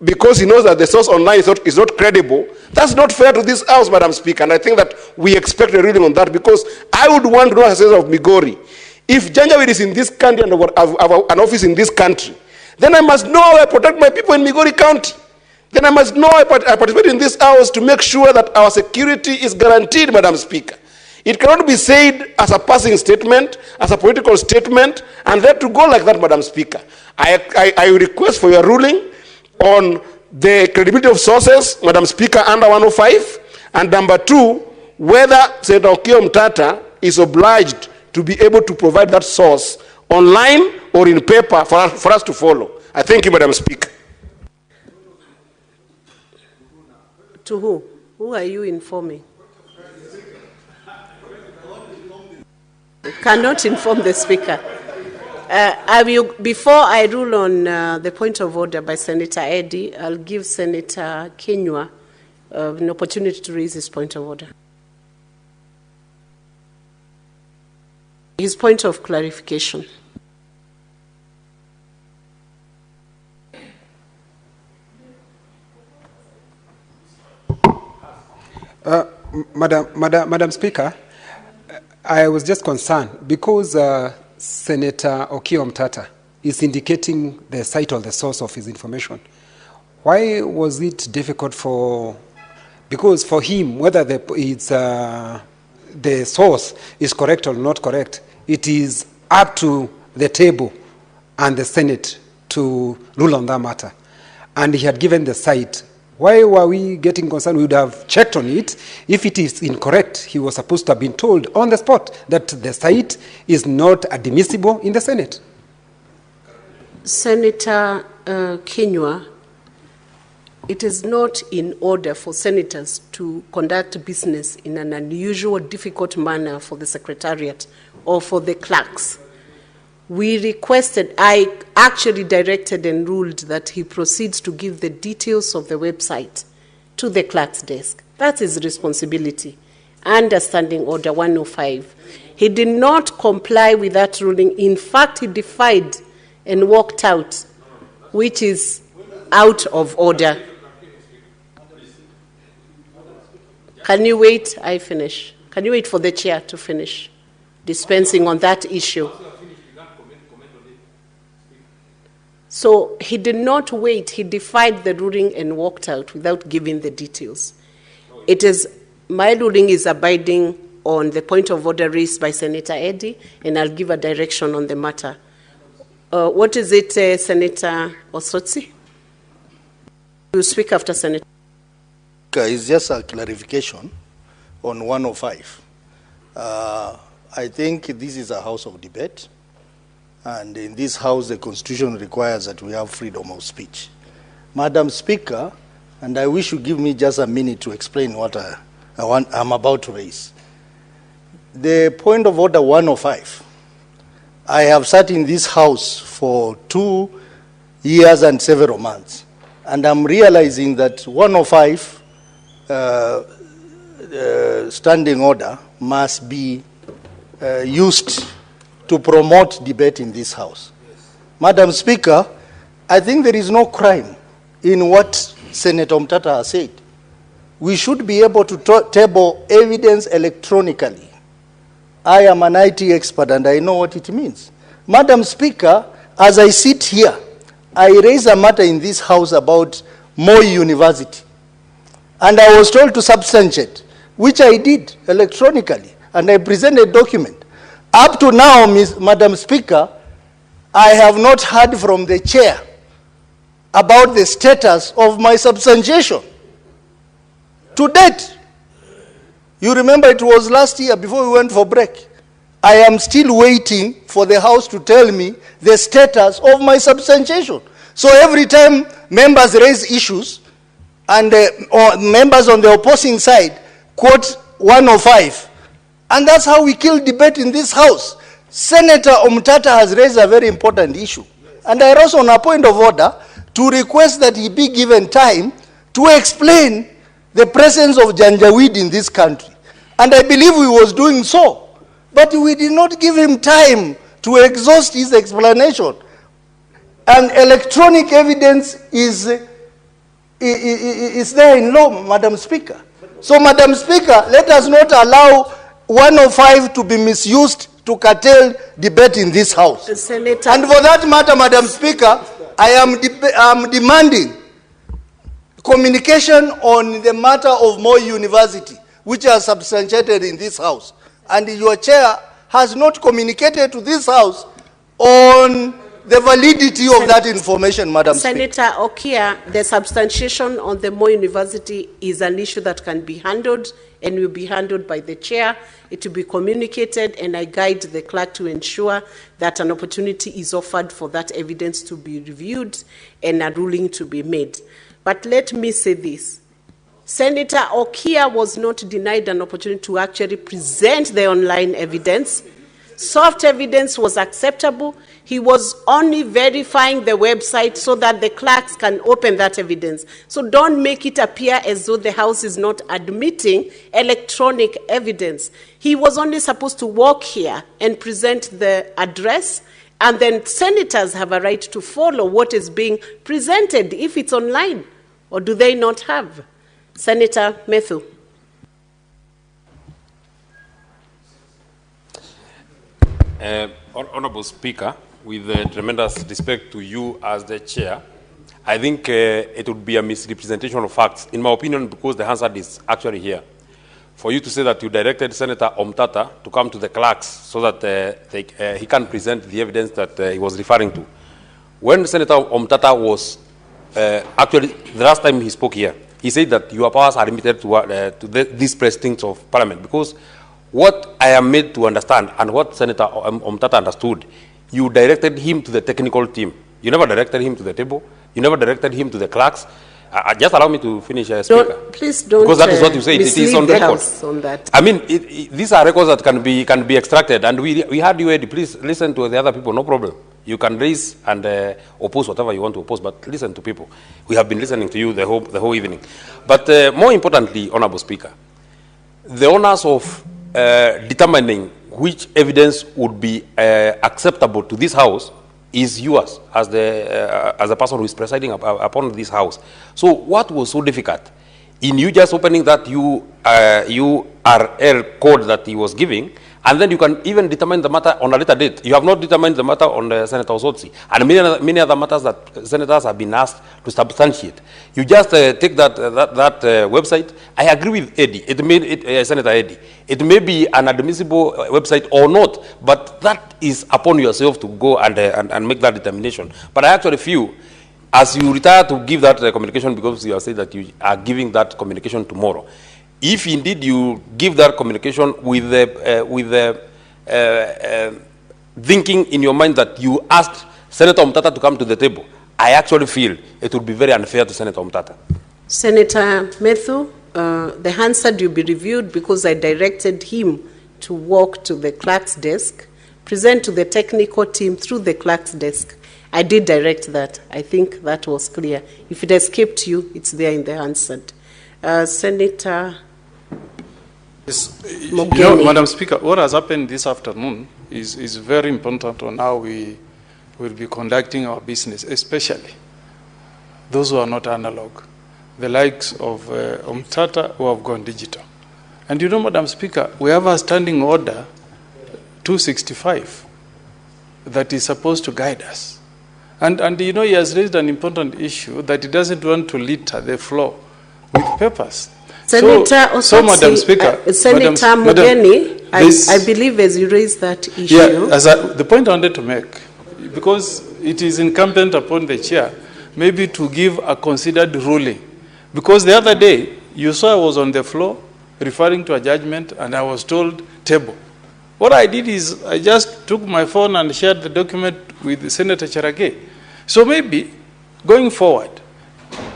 because he knows that the source online is not credible, that's not fair to this house, Madam Speaker. And I think that we expect a ruling on that, because I would want to know, as a citizen of Migori, if Janjaweed is in this country and have an office in this country, then I must know how I protect my people in Migori County. Then I must know I participate in this house to make sure that our security is guaranteed, Madam Speaker. It cannot be said as a passing statement, as a political statement, and let to go like that, Madam Speaker. I request for your ruling on the credibility of sources, Madam Speaker, under 105, and number 2, whether Senator Okia Omtata is obliged to be able to provide that source online or in paper for us to follow. I thank you, Madam Speaker. To who? Who are you informing? Cannot inform the Speaker. Before I rule on the point of order by Senator Eddie, I'll give Senator Kenywa an opportunity to raise his point of order. His point of clarification. Madam Speaker, I was just concerned because Senator Okia Omtata is indicating the site or the source of his information. Why was it difficult because for him, whether the source is correct or not correct, it is up to the table and the Senate to rule on that matter. And he had given the site. Why were we getting concerned? We would have checked on it. If it is incorrect, he was supposed to have been told on the spot that the site is not admissible in the Senate. Senator Kenywa, it is not in order for senators to conduct business in an unusual, difficult manner for the Secretariat or for the clerks. I actually directed and ruled that he proceeds to give the details of the website to the clerk's desk. That's his responsibility. Understanding Order 105. He did not comply with that ruling. In fact, he defied and walked out, which is out of order. Can you wait? I finish. Can you wait for the chair to finish dispensing on that issue? So he did not wait. He defied the ruling and walked out without giving the details. It is My ruling is abiding on the point of order raised by Senator Eddy, and I'll give a direction on the matter. What is it, Senator Osotsi? You speak after Senator. It's just a clarification on 105. I think this is a house of debate, and in this house the Constitution requires that we have freedom of speech. Madam Speaker, and I wish you give me just a minute to explain what I'm about to raise. The point of order 105, I have sat in this house for 2 years and several months, and I'm realizing that 105 standing order must be used to promote debate in this house. Madam Speaker, I think there is no crime in what Senator Mutata has said. We should be able to table evidence electronically. I am an IT expert and I know what it means. Madam Speaker, as I sit here, I raise a matter in this house about Moi University. And I was told to substantiate, which I did electronically, and I presented a document. Up to now, Madam Speaker, I have not heard from the chair about the status of my substantiation. To date, you remember it was last year before we went for break. I am still waiting for the House to tell me the status of my substantiation. So every time members raise issues and members on the opposing side quote 105, and that's how we kill debate in this House. Senator Omtata has raised a very important issue. And I rose on a point of order to request that he be given time to explain the presence of Janjaweed in this country. And I believe he was doing so. But we did not give him time to exhaust his explanation. And electronic evidence is there in law, Madam Speaker. So, Madam Speaker, let us not allow 105 to be misused to curtail debate in this House. Senator. And for that matter, Madam Speaker, I am demanding communication on the matter of Moi University, which are substantiated in this House. And your chair has not communicated to this House on the validity of that information, Madam Speaker. Senator Okia, the substantiation on the Moi University is an issue that can be handled and will be handled by the chair. It will be communicated, and I guide the clerk to ensure that an opportunity is offered for that evidence to be reviewed and a ruling to be made. But let me say this. Senator Okia was not denied an opportunity to actually present the online evidence. Soft evidence was acceptable. He was only verifying the website so that the clerks can open that evidence. So don't make it appear as though the House is not admitting electronic evidence. He was only supposed to walk here and present the address, and then senators have a right to follow what is being presented if it's online, or do they not have? Senator Methu. Honorable Speaker, with tremendous respect to you as the chair, I think it would be a misrepresentation of facts, in my opinion, because the Hansard is actually here. For you to say that you directed Senator Omtata to come to the clerks so that he can present the evidence that he was referring to. When Senator Omtata was, actually, the last time he spoke here, he said that your powers are limited to these precincts of Parliament, because what I am made to understand and what Senator Omtata understood, you directed him to the technical team. You never directed him to the table. You never directed him to the clerks. Just allow me to finish, Speaker. Please don't. Because that is what you said. It is on record. On that. I mean, these are records that can be extracted, and we had you. Please listen to the other people. No problem. You can raise and oppose whatever you want to oppose, but listen to people. We have been listening to you the whole evening. But more importantly, Honorable Speaker, the honors of determining which evidence would be acceptable to this House is yours as the person who is presiding upon this House. So what was so difficult in you just opening that URL code that he was giving And then you can even determine the matter on a later date. You have not determined the matter on Senator Osotsi. And many other matters that senators have been asked to substantiate. You just take that website. I agree with Eddie, Senator Eddie. It may be an admissible website or not, but that is upon yourself to go and make that determination. But I actually feel, as you retire to give that communication, because you have said that you are giving that communication tomorrow, if indeed you give that communication with the thinking in your mind that you asked Senator Mutata to come to the table, I actually feel it would be very unfair to Senator Mutata. Senator Methu, the answer will be reviewed because I directed him to walk to the clerk's desk, present to the technical team through the clerk's desk. I did direct that. I think that was clear. If it escaped you, it's there in the answer. Senator Madam Speaker, what has happened this afternoon is very important on how we will be conducting our business, especially those who are not analog, the likes of Mutata who have gone digital. And you know, Madam Speaker, we have a standing order 265 that is supposed to guide us. And you know, he has raised an important issue that he doesn't want to litter the floor with papers. Senator Osotsi, so Madam Speaker, Senator Mugeni, I believe as you raised that issue. Yeah, the point I wanted to make, because it is incumbent upon the chair, maybe to give a considered ruling. Because the other day, you saw I was on the floor referring to a judgment and I was told table. What I did is I just took my phone and shared the document with Senator Cherage. So maybe going forward,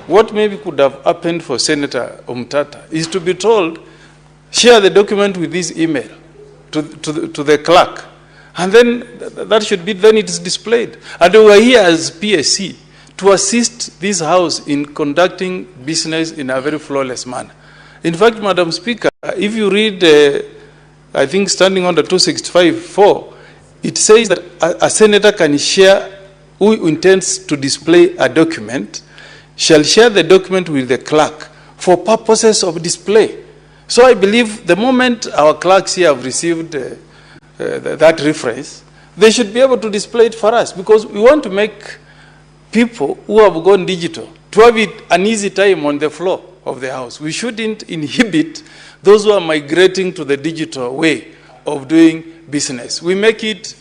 what maybe could have happened for Senator Mutata is to be told, share the document with this email to the clerk. And then that should be, then it is displayed. And we are here as PSC to assist this House in conducting business in a very flawless manner. In fact, Madam Speaker, if you read, I think standing under 265(4), it says that a senator can share, who intends to display a document, shall share the document with the clerk for purposes of display. So I believe the moment our clerks here have received that reference, they should be able to display it for us, because we want to make people who have gone digital to have an easy time on the floor of the House. We shouldn't inhibit those who are migrating to the digital way of doing business. We make it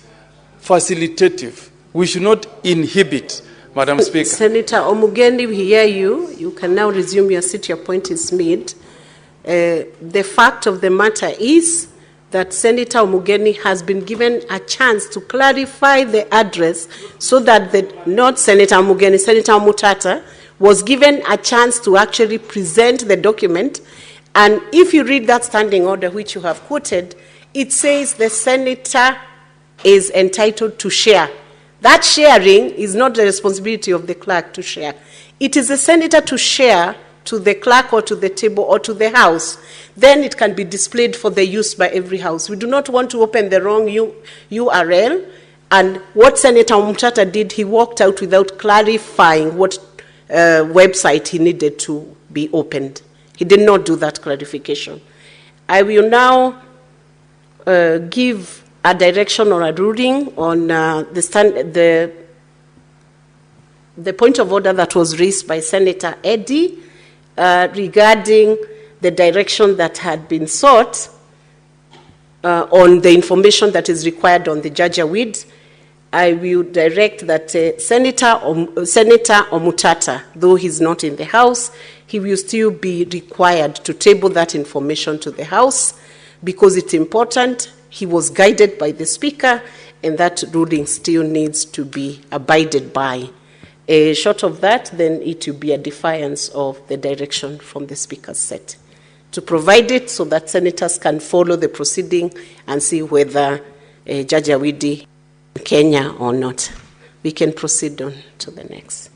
facilitative. We should not inhibit. Madam Speaker. Senator Omugeni, we hear you. You can now resume your seat. Your point is made. The fact of the matter is that Senator Omugeni has been given a chance to clarify the address so that not Senator Omugeni, Senator Mutata was given a chance to actually present the document. And if you read that standing order which you have quoted, it says the senator is entitled to share. That sharing is not the responsibility of the clerk to share. It is the senator to share to the clerk or to the table or to the House. Then it can be displayed for the use by every House. We do not want to open the wrong URL. And what Senator Mutata did, he walked out without clarifying what website he needed to be opened. He did not do that clarification. I will now give a direction or a ruling on the point of order that was raised by Senator Eddie regarding the direction that had been sought on the information that is required on the Janjaweed. I will direct that Senator Omutata, though he's not in the House, he will still be required to table that information to the House because it's important. He was guided by the Speaker, and that ruling still needs to be abided by. Short of that, then it will be a defiance of the direction from the Speaker's set to provide it so that senators can follow the proceeding and see whether Janjaweed in Kenya or not. We can proceed on to the next.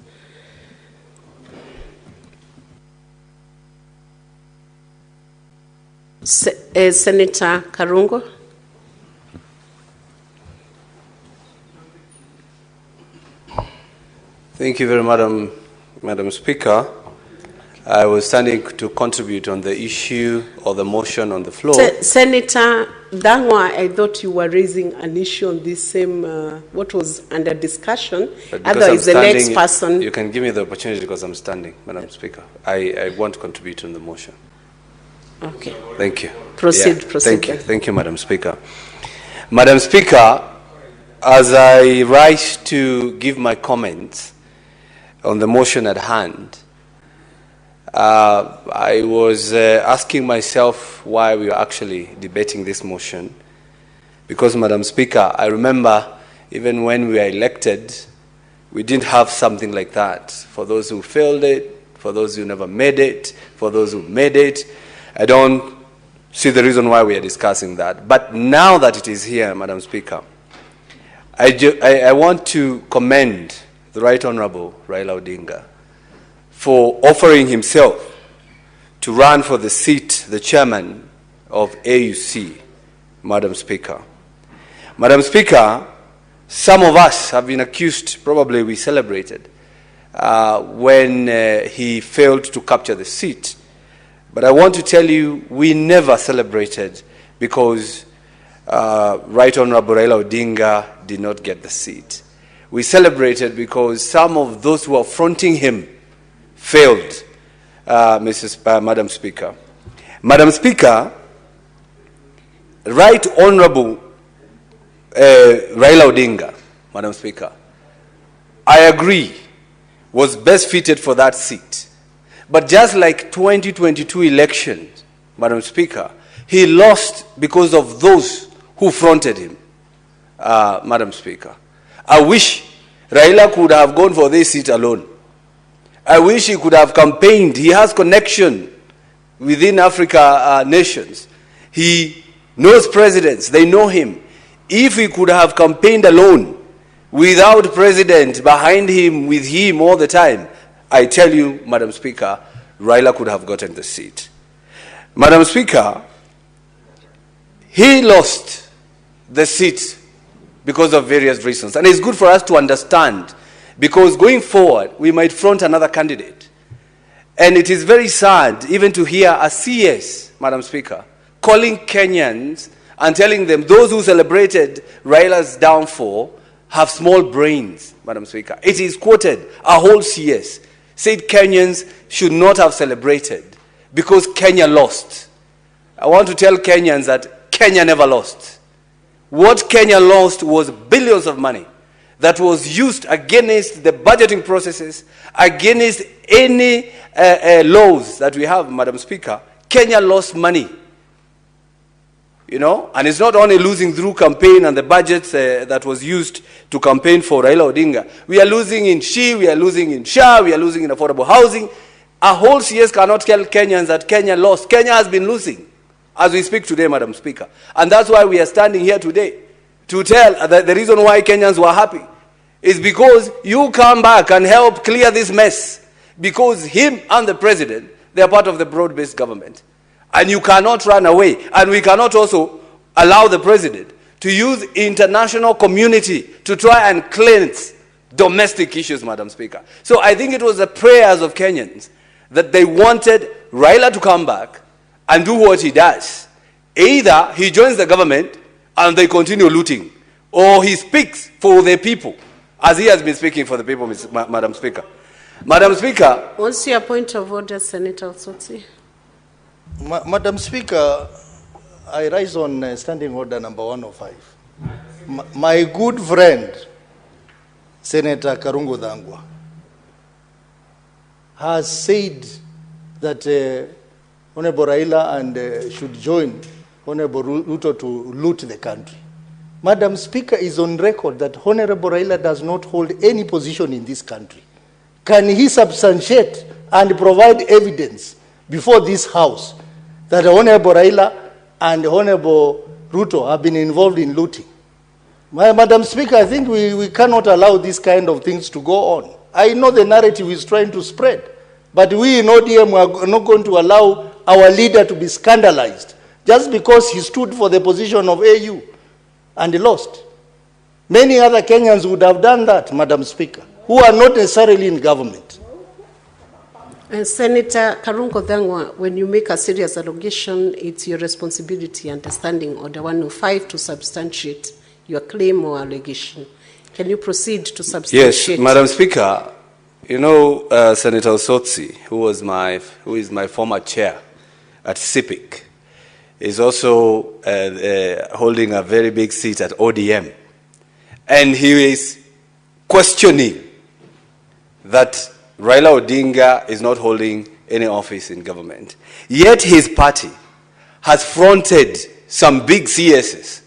Senator Karungo. Thank you very much, Madam Speaker. I was standing to contribute on the issue or the motion on the floor. Senator Thangwa, I thought you were raising an issue on this same, what was under discussion. Otherwise, the next person. You can give me the opportunity because I'm standing, Madam Speaker. I want to contribute on the motion. Okay. Thank you. Proceed. Thank you. Thank you, Madam Speaker. Madam Speaker, as I rise to give my comments on the motion at hand, I was asking myself why we are actually debating this motion. Because, Madam Speaker, I remember even when we were elected, we didn't have something like that. For those who failed it, for those who never made it, for those who made it, I don't see the reason why we are discussing that. But now that it is here, Madam Speaker, I want to commend the Right Honorable Raila Odinga for offering himself to run for the seat, the chairman of AUC, Madam Speaker. Madam Speaker, some of us have been accused, probably we celebrated, when he failed to capture the seat. But I want to tell you, we never celebrated because Right Honorable Raila Odinga did not get the seat. We celebrated because some of those who are fronting him failed, Madam Speaker. Madam Speaker, Right Honorable Raila Odinga, Madam Speaker, I agree, was best fitted for that seat. But just like 2022 elections, Madam Speaker, he lost because of those who fronted him, Madam Speaker. I wish Raila could have gone for this seat alone. I wish he could have campaigned. He has connection within Africa nations. He knows presidents. They know him. If he could have campaigned alone, without president behind him, with him all the time, I tell you, Madam Speaker, Raila could have gotten the seat. Madam Speaker, he lost the seat because of various reasons. And it's good for us to understand, because going forward, we might front another candidate. And it is very sad even to hear a CS, Madam Speaker, calling Kenyans and telling them those who celebrated Raila's downfall have small brains, Madam Speaker. It is quoted, a whole CS said Kenyans should not have celebrated because Kenya lost. I want to tell Kenyans that Kenya never lost. What Kenya lost was billions of money that was used against the budgeting processes, against any laws that we have, Madam Speaker. Kenya lost money. You know, and it's not only losing through campaign and the budgets that was used to campaign for Raila Odinga. We are losing in SHI, we are losing in SHA, we are losing in affordable housing. A whole CS cannot tell Kenyans that Kenya lost. Kenya has been losing as we speak today, Madam Speaker. And that's why we are standing here today to tell that the reason why Kenyans were happy is because you come back and help clear this mess. Because him and the president, they are part of the broad-based government. And you cannot run away. And we cannot also allow the president to use international community to try and cleanse domestic issues, Madam Speaker. So I think it was the prayers of Kenyans that they wanted Raila to come back and do what he does. Either he joins the government and they continue looting, or he speaks for the people, as he has been speaking for the people, Madam Speaker. Madam Speaker. What's your point of order, Senator Osotsi? Madam Speaker, I rise on standing order number 105. My good friend, Senator Karungo Thangwa, has said that Honorable Raila and should join Honorable Ruto to loot the country. Madam Speaker is on record that Honorable Raila does not hold any position in this country. Can he substantiate and provide evidence before this House that Honorable Raila and Honorable Ruto have been involved in looting? Madam Speaker, I think we cannot allow these kind of things to go on. I know the narrative is trying to spread, but we in ODM are not going to allow our leader to be scandalized just because he stood for the position of AU and he lost. Many other Kenyans would have done that, Madam Speaker, who are not necessarily in government. Senator Karungo Thangwa, when you make a serious allegation, it's your responsibility, understanding Order 105, to substantiate your claim or allegation. Can you proceed to substantiate? Yes, Madam Speaker, you know Senator Osotsi, who is my former chair at CIPIC, is also holding a very big seat at ODM. And he is questioning that Raila Odinga is not holding any office in government. Yet his party has fronted some big CSs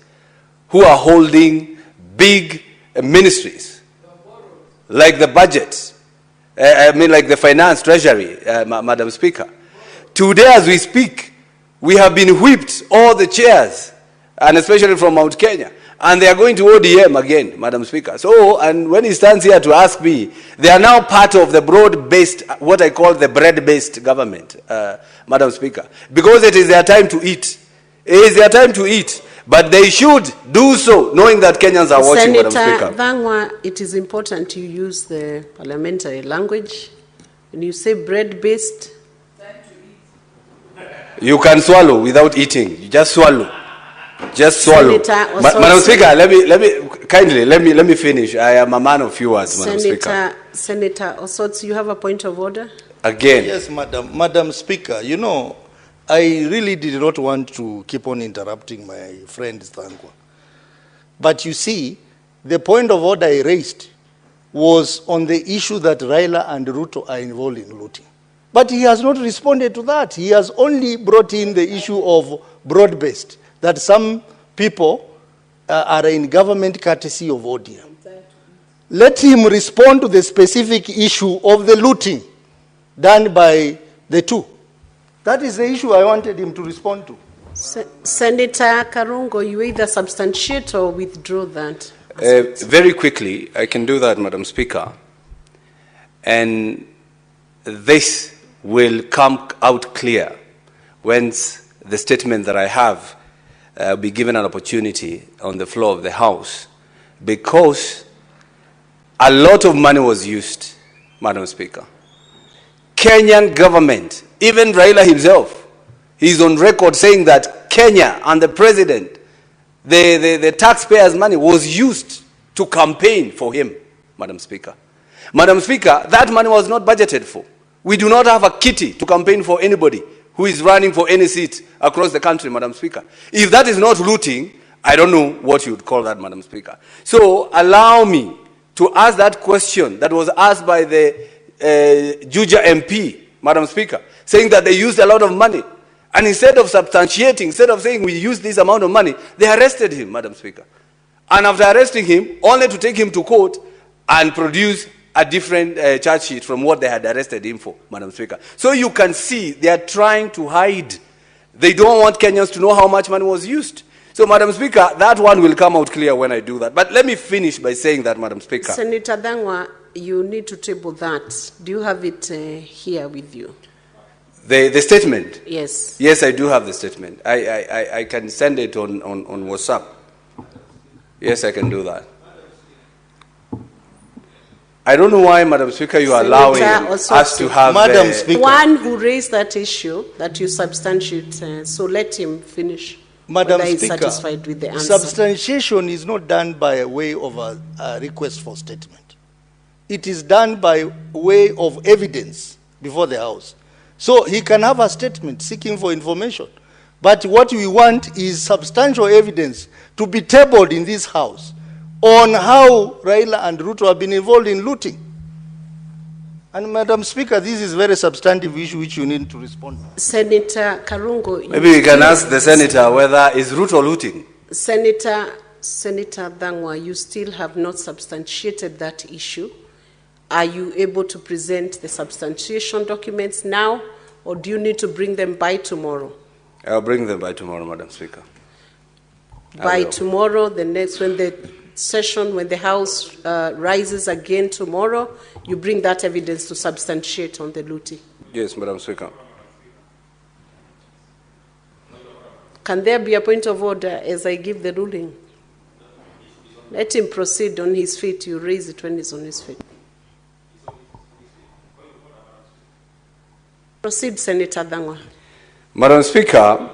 who are holding big ministries, like the budget, like the finance, treasury, Madam Speaker. Today as we speak, we have been whipped, all the chairs, and especially from Mount Kenya. And they are going to ODM again, Madam Speaker. So, and when he stands here to ask me, they are now part of the broad-based, what I call the bread-based government, Madam Speaker. Because it is their time to eat. It is their time to eat. But they should do so, knowing that Kenyans are watching, Madam Speaker. Senator Thangwa, it is important to use the parliamentary language. When you say bread-based, you can swallow without eating. You just swallow. Just swallow. Madam Speaker, let me finish. I am a man of few words, Madam Speaker. Senator Osotsi, you have a point of order? Again. Yes, Madam Speaker, you know, I really did not want to keep on interrupting my friend Thangwa. But you see, the point of order I raised was on the issue that Raila and Ruto are involved in looting. But he has not responded to that. He has only brought in the issue of broad-based, that some people are in government courtesy of ODM. Let him respond to the specific issue of the looting done by the two. That is the issue I wanted him to respond to. Senator Karungo, you either substantiate or withdraw that. Very quickly, I can do that, Madam Speaker. And this will come out clear once the statement that I have be given an opportunity on the floor of the House, because a lot of money was used, Madam Speaker. Kenyan government, even Raila himself, he's on record saying that Kenya and the president, the taxpayers' money was used to campaign for him, Madam Speaker. Madam Speaker, that money was not budgeted for. We do not have a kitty to campaign for anybody who is running for any seat across the country, Madam Speaker. If that is not looting, I don't know what you would call that, Madam Speaker. So allow me to ask that question that was asked by the Juja MP, Madam Speaker, saying that they used a lot of money. And instead of substantiating, instead of saying we used this amount of money, they arrested him, Madam Speaker. And after arresting him, only to take him to court and produce a different charge sheet from what they had arrested him for, Madam Speaker. So you can see they are trying to hide. They don't want Kenyans to know how much money was used. So, Madam Speaker, that one will come out clear when I do that. But let me finish by saying that, Madam Speaker. Senator Thangwa, you need to table that. Do you have it here with you? The statement? Yes. Yes, I do have the statement. I can send it on WhatsApp. Yes, I can do that. I don't know why, Madam Speaker, you are allowing us to have... Madam Speaker. One who raised that issue that you substantiate, so let him finish. Madam Speaker, satisfied with the answer. Substantiation is not done by way of a request for statement. It is done by way of evidence before the House. So he can have a statement seeking for information. But what we want is substantial evidence to be tabled in this House on how Raila and Ruto have been involved in looting. And Madam Speaker, this is a very substantive issue which you need to respond to. Senator Karungo. Maybe we can ask the Senator whether is Ruto looting. Senator Thangwa, you still have not substantiated that issue. Are you able to present the substantiation documents now, or do you need to bring them by tomorrow? I'll bring them by tomorrow, Madam Speaker. By tomorrow, when the House rises again tomorrow, you bring that evidence to substantiate on the looting? Yes, Madam Speaker. Can there be a point of order as I give the ruling? Let him proceed on his feet. You raise it when he's on his feet. Proceed, Senator Thangwa. Madam Speaker,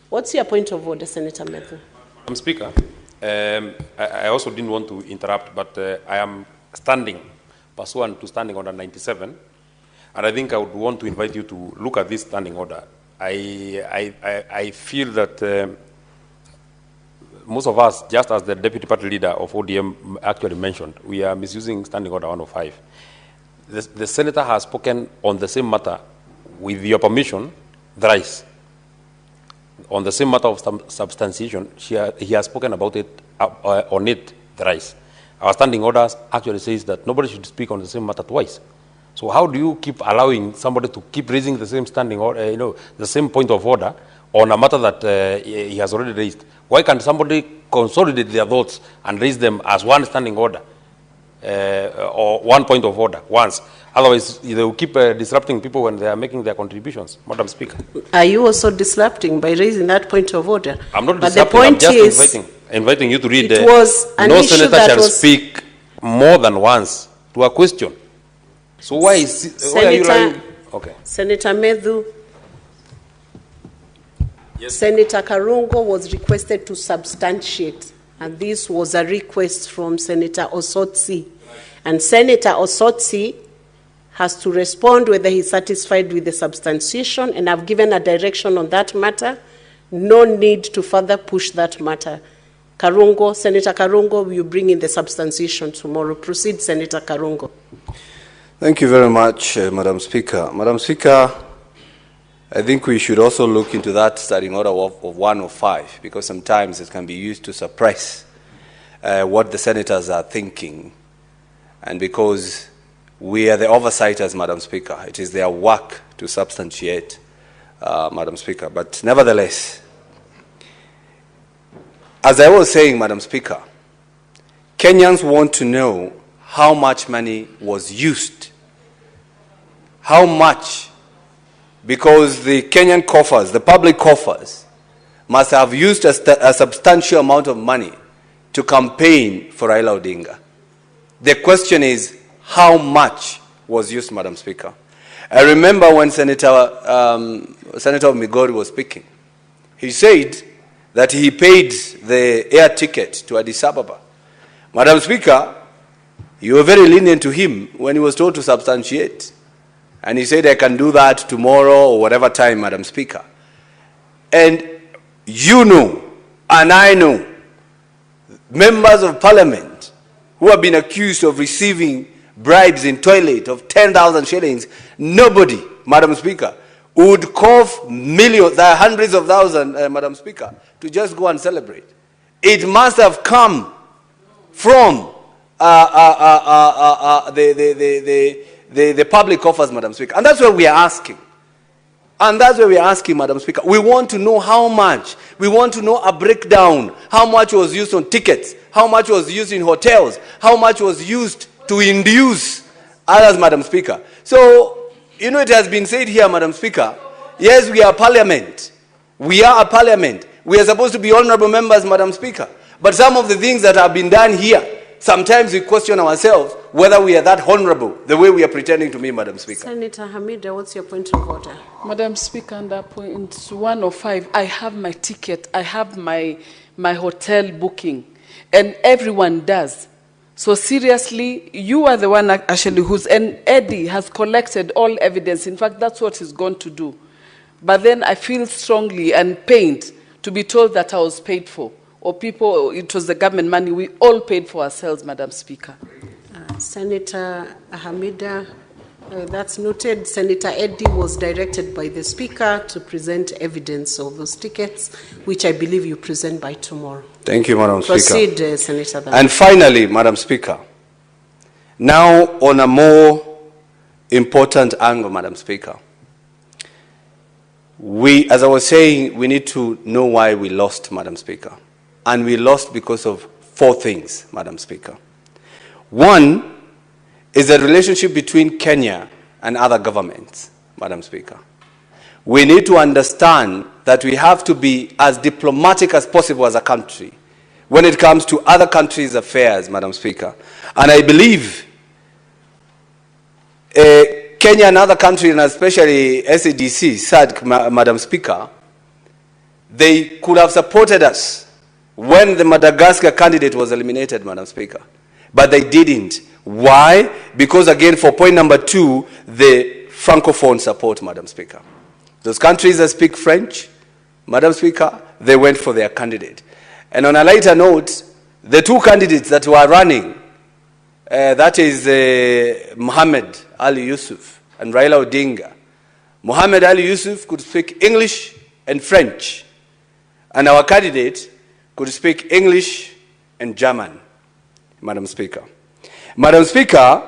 What's your point of order, Senator Methu? Madam Speaker, I also didn't want to interrupt, but I am standing, pursuant to Standing Order 97, and I think I would want to invite you to look at this standing order. I feel that most of us, just as the Deputy Party Leader of ODM actually mentioned, we are misusing Standing Order 105. The Senator has spoken on the same matter, with your permission, thrice. On the same matter of substantiation, he has spoken about it, on it thrice. Our standing orders actually says that nobody should speak on the same matter twice. So how do you keep allowing somebody to keep raising the same standing order, the same point of order on a matter that he has already raised? Why can't somebody consolidate their thoughts and raise them as one standing order or one point of order once? Otherwise, they will keep disrupting people when they are making their contributions. Madam Speaker. Are you also disrupting by raising that point of order? I'm not but disrupting, the point I'm just is, inviting you to read. It was an no issue senator that shall was speak more than once to a question. So why are you lying? Okay. Senator Methu, Yes. Senator Karungo was requested to substantiate, and this was a request from Senator Osotsi. And Senator Osotsi has to respond whether he's satisfied with the substantiation, and I've given a direction on that matter. No need to further push that matter. Karungo, Senator Karungo, will you bring in the substantiation tomorrow? Proceed, Senator Karungo. thank you very much, Madam Speaker. Madam Speaker, I think we should also look into that Standing Order of 105, because sometimes it can be used to suppress what the senators are thinking. And because we are the oversights, Madam Speaker, it is their work to substantiate, Madam Speaker. But nevertheless, as I was saying, Madam Speaker, Kenyans want to know how much money was used. How much? Because the Kenyan coffers, the public coffers, must have used a substantial amount of money to campaign for Raila Odinga. The question is, how much was used, Madam Speaker? I remember when Senator Migori was speaking. He said that he paid the air ticket to Addis Ababa. Madam Speaker, you were very lenient to him when he was told to substantiate. And he said, I can do that tomorrow or whatever time, Madam Speaker. And you know, and I know, members of parliament who have been accused of receiving bribes in toilet of 10,000 shillings, nobody, Madam Speaker, would cough millions, there are hundreds of thousands, Madam Speaker, to just go and celebrate. It must have come from the public coffers, Madam Speaker. And that's what we are asking. And that's what we are asking, Madam Speaker. We want to know how much. We want to know a breakdown. How much was used on tickets? How much was used in hotels? How much was used to induce others, Madam Speaker? So, you know, it has been said here, Madam Speaker, yes, we are parliament. We are a parliament. We are supposed to be honorable members, Madam Speaker. But some of the things that have been done here, sometimes we question ourselves whether we are that honorable the way we are pretending to be, Madam Speaker. Senator Hamida, what's your point of order? Madam Speaker, under point 105, I have my ticket, I have my hotel booking, and everyone does. So seriously, you are the one actually and Eddie has collected all evidence. In fact, that's what he's going to do. But then I feel strongly and pained to be told that I was paid for. Or people, it was the government money. We all paid for ourselves, Madam Speaker. Senator Hamida, that's noted. Senator Eddie was directed by the Speaker to present evidence of those tickets, which I believe you present by tomorrow. Thank you, Madam Speaker. Proceed, Senator Thangwa. And finally, Madam Speaker, now on a more important angle, Madam Speaker, as I was saying, we need to know why we lost, Madam Speaker. And we lost because of 4 things, Madam Speaker. One is the relationship between Kenya and other governments, Madam Speaker. We need to understand that we have to be as diplomatic as possible as a country when it comes to other countries' affairs, Madam Speaker. And I believe Kenya and other countries, and especially SADC, said, Madam Speaker, they could have supported us when the Madagascar candidate was eliminated, Madam Speaker. But they didn't. Why? Because, again, for point number 2, the Francophone support, Madam Speaker. Those countries that speak French, Madam Speaker, they went for their candidate. And on a lighter note, the 2 candidates that were running, that is Mohammed Ali Yusuf and Raila Odinga. Mohammed Ali Yusuf could speak English and French, and our candidate could speak English and German, Madam Speaker. Madam Speaker,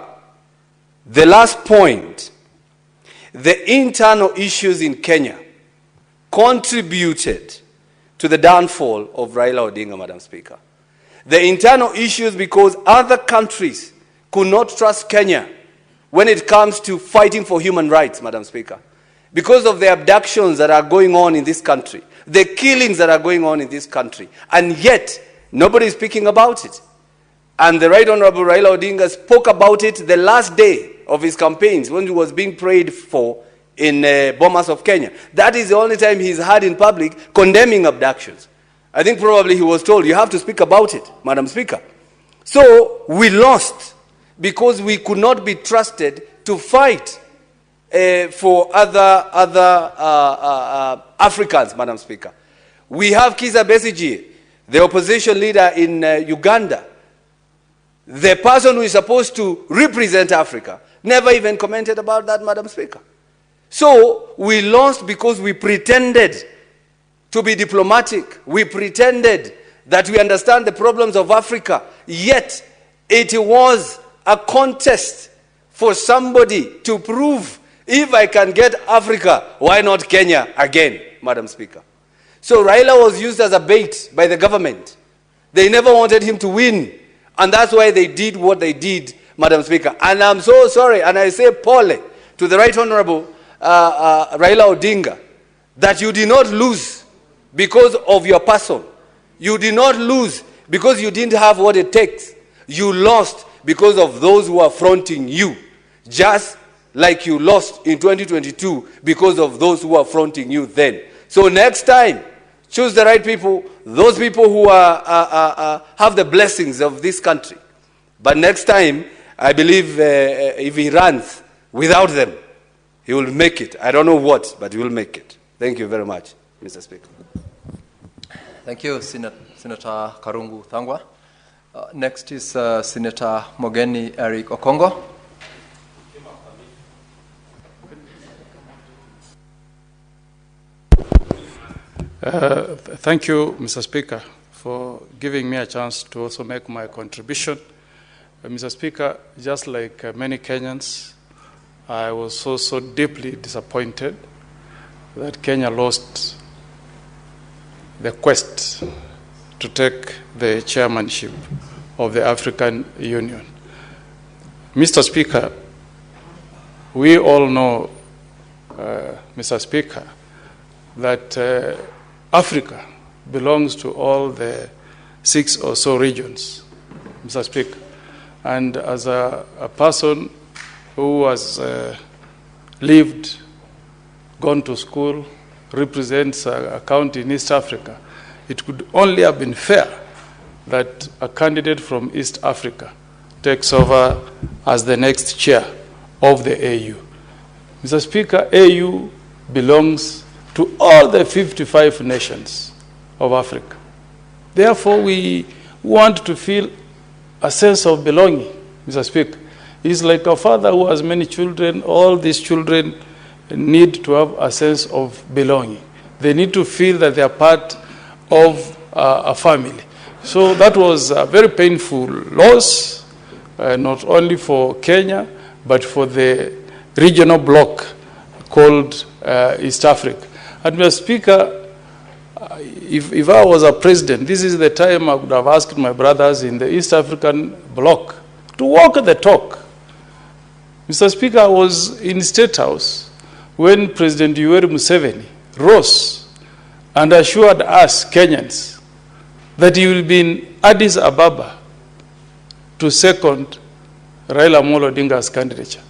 the last point, the internal issues in Kenya contributed to the downfall of Raila Odinga, Madam Speaker. The internal issues because other countries could not trust Kenya when it comes to fighting for human rights, Madam Speaker. Because of the abductions that are going on in this country, the killings that are going on in this country, and yet nobody is speaking about it. And the Right Honorable Raila Odinga spoke about it the last day of his campaigns when he was being prayed for in Bomas of Kenya. That is the only time he's had in public condemning abductions. I think probably he was told, you have to speak about it, Madam Speaker. So we lost because we could not be trusted to fight for other Africans, Madam Speaker. We have Kizza Besigye, the opposition leader in Uganda. The person who is supposed to represent Africa never even commented about that, Madam Speaker. So we lost because we pretended to be diplomatic. We pretended that we understand the problems of Africa. Yet it was a contest for somebody to prove, if I can get Africa, why not Kenya again, Madam Speaker? So Raila was used as a bait by the government. They never wanted him to win. And that's why they did what they did, Madam Speaker. And I'm so sorry, and I say pole to the Right Honorable Raila Odinga, that you did not lose because of your person. You did not lose because you didn't have what it takes. You lost because of those who are fronting you, just like you lost in 2022 because of those who are fronting you then. So next time, choose the right people, those people who have the blessings of this country. But next time, I believe if he runs without them, he will make it. I don't know what, but he will make it. Thank you very much, Mr. Speaker. Thank you, Senator Karungu Thangwa. Next is Senator Mogeni Eric Okongo. Thank you, Mr. Speaker, for giving me a chance to also make my contribution. Mr. Speaker, just like many Kenyans, I was so deeply disappointed that Kenya lost the quest to take the chairmanship of the African Union. Mr. Speaker, we all know, Mr. Speaker, that Africa belongs to all the 6 or so regions, Mr. Speaker. And as a person who has lived, gone to school, represents a county in East Africa, it could only have been fair that a candidate from East Africa takes over as the next chair of the AU. Mr. Speaker, AU belongs to all the 55 nations of Africa. Therefore, we want to feel a sense of belonging, Mr. Speaker. It's like a father who has many children. All these children need to have a sense of belonging. They need to feel that they are part of a family. So that was a very painful loss, not only for Kenya, but for the regional bloc called East Africa. And Mr. Speaker, if I was a president, this is the time I would have asked my brothers in the East African bloc to walk the talk. Mr. Speaker, I was in State House when President Yoweri Museveni rose and assured us Kenyans that he will be in Addis Ababa to second Raila Odinga's candidature.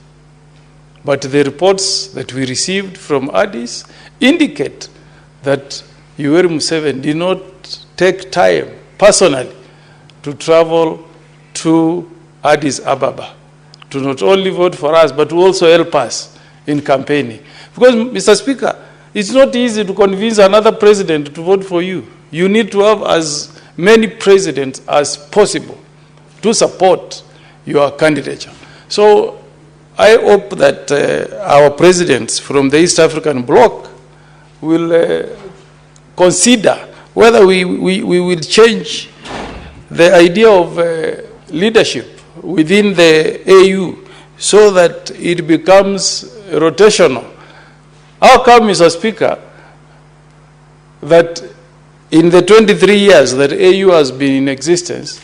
But the reports that we received from Addis indicate that Yoweri Museveni did not take time personally to travel to Addis Ababa to not only vote for us, but to also help us in campaigning. Because, Mr. Speaker, it's not easy to convince another president to vote for you. You need to have as many presidents as possible to support your candidature. So I hope that our presidents from the East African bloc will consider whether we will change the idea of leadership within the AU so that it becomes rotational. How come, Mr. Speaker, that in the 23 years that AU has been in existence,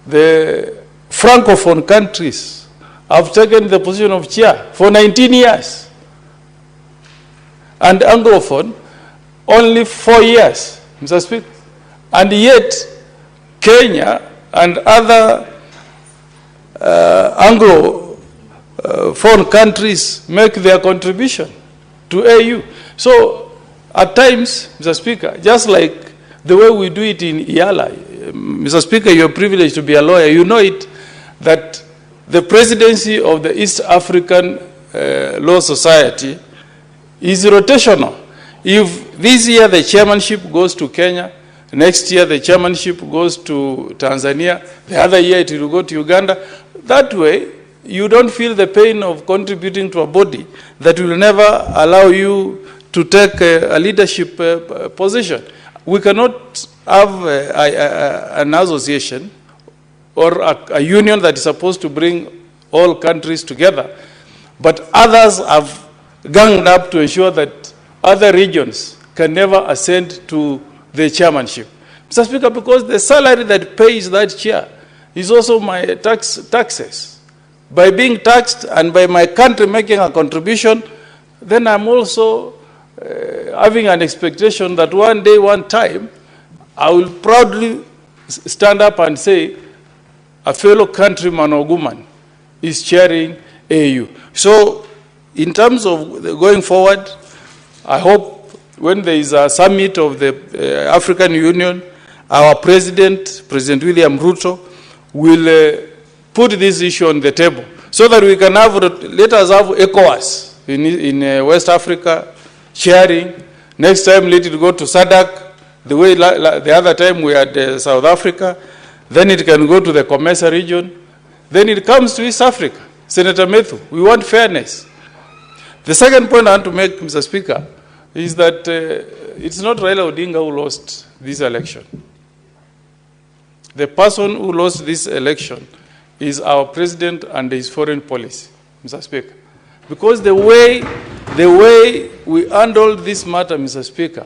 the Francophone countries have taken the position of chair for 19 years, and Anglophone only 4 years, Mr. Speaker. And yet, Kenya and other Anglophone countries make their contribution to AU. So, at times, Mr. Speaker, just like the way we do it in IALA, Mr. Speaker, you're privileged to be a lawyer. You know it, that the presidency of the East African Law Society is rotational. If this year the chairmanship goes to Kenya, next year the chairmanship goes to Tanzania, the other year it will go to Uganda. That way, you don't feel the pain of contributing to a body that will never allow you to take a leadership position. We cannot have an association or a union that is supposed to bring all countries together, but others have ganged up to ensure that other regions can never ascend to the chairmanship. Mr. Speaker, because the salary that pays that chair is also my taxes. By being taxed and by my country making a contribution, then I'm also having an expectation that one day, one time, I will proudly stand up and say, a fellow countryman or woman is chairing AU. So, in terms of going forward, I hope when there is a summit of the African Union, our president, President William Ruto, will put this issue on the table so that we can have, let us have ECOWAS in West Africa chairing. Next time, let it go to SADC, the way the other time we had South Africa. Then it can go to the COMESA region. Then it comes to East Africa. Senator Methu, we want fairness. The second point I want to make, Mr. Speaker, is that it's not Raila Odinga who lost this election. The person who lost this election is our president and his foreign policy, Mr. Speaker. Because the way we handled this matter, Mr. Speaker,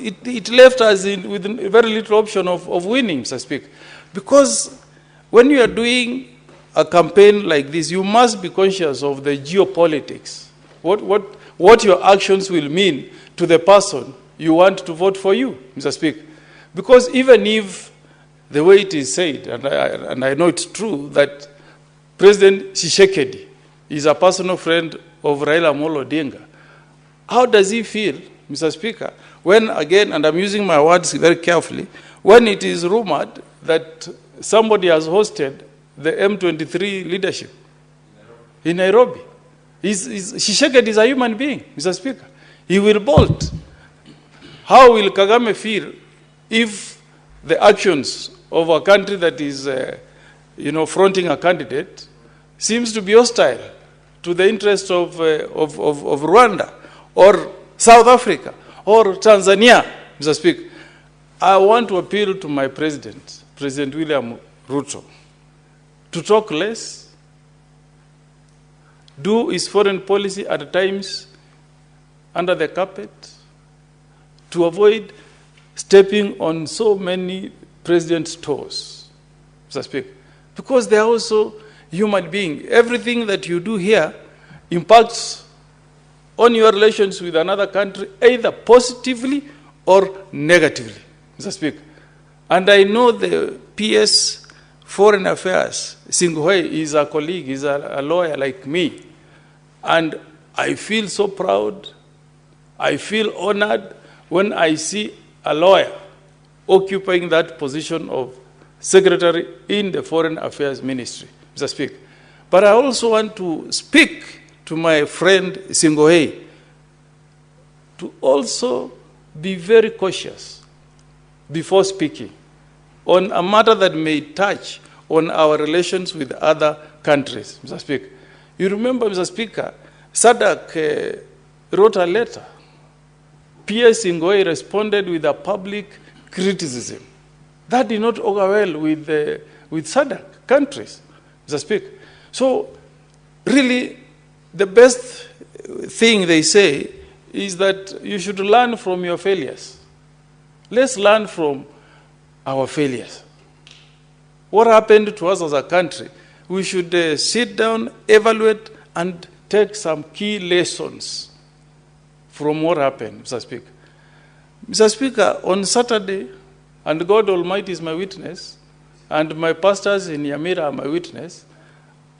it left us with very little option of winning, Mr. Speaker. Because when you are doing a campaign like this, you must be conscious of the geopolitics, what your actions will mean to the person you want to vote for you, Mr. Speaker. Because even if the way it is said, and I know it's true, that President Tshisekedi is a personal friend of Raila Amolo Odinga, how does he feel, Mr. Speaker, when, again, and I'm using my words very carefully, when it is rumored that somebody has hosted the M23 leadership in Nairobi? Tshisekedi is a human being, Mr. Speaker. He will bolt. How will Kagame feel if the actions of a country that is, fronting a candidate seems to be hostile to the interests of Rwanda or South Africa or Tanzania, Mr. Speaker? I want to appeal to my president, President William Ruto, to talk less, do his foreign policy at times under the carpet, to avoid stepping on so many presidents' toes, Mr. Speaker, because they are also human beings. Everything that you do here impacts on your relations with another country, either positively or negatively, Mr. Speaker. And I know the PS Foreign Affairs, Singhoe, is a colleague, is a lawyer like me. And I feel so proud, I feel honored when I see a lawyer occupying that position of secretary in the Foreign Affairs Ministry, Mr. Speaker. But I also want to speak to my friend Singohei to also be very cautious before speaking on a matter that may touch on our relations with other countries, Mr. Speaker. You remember, Mr. Speaker, SADC wrote a letter. P.S. Singohei responded with a public criticism. That did not go well with SADC countries, Mr. Speaker. So, really, the best thing they say is that you should learn from your failures. Let's learn from our failures. What happened to us as a country? We should sit down, evaluate, and take some key lessons from what happened, Mr. Speaker. Mr. Speaker, on Saturday, and God Almighty is my witness, and my pastors in Nyamira are my witness,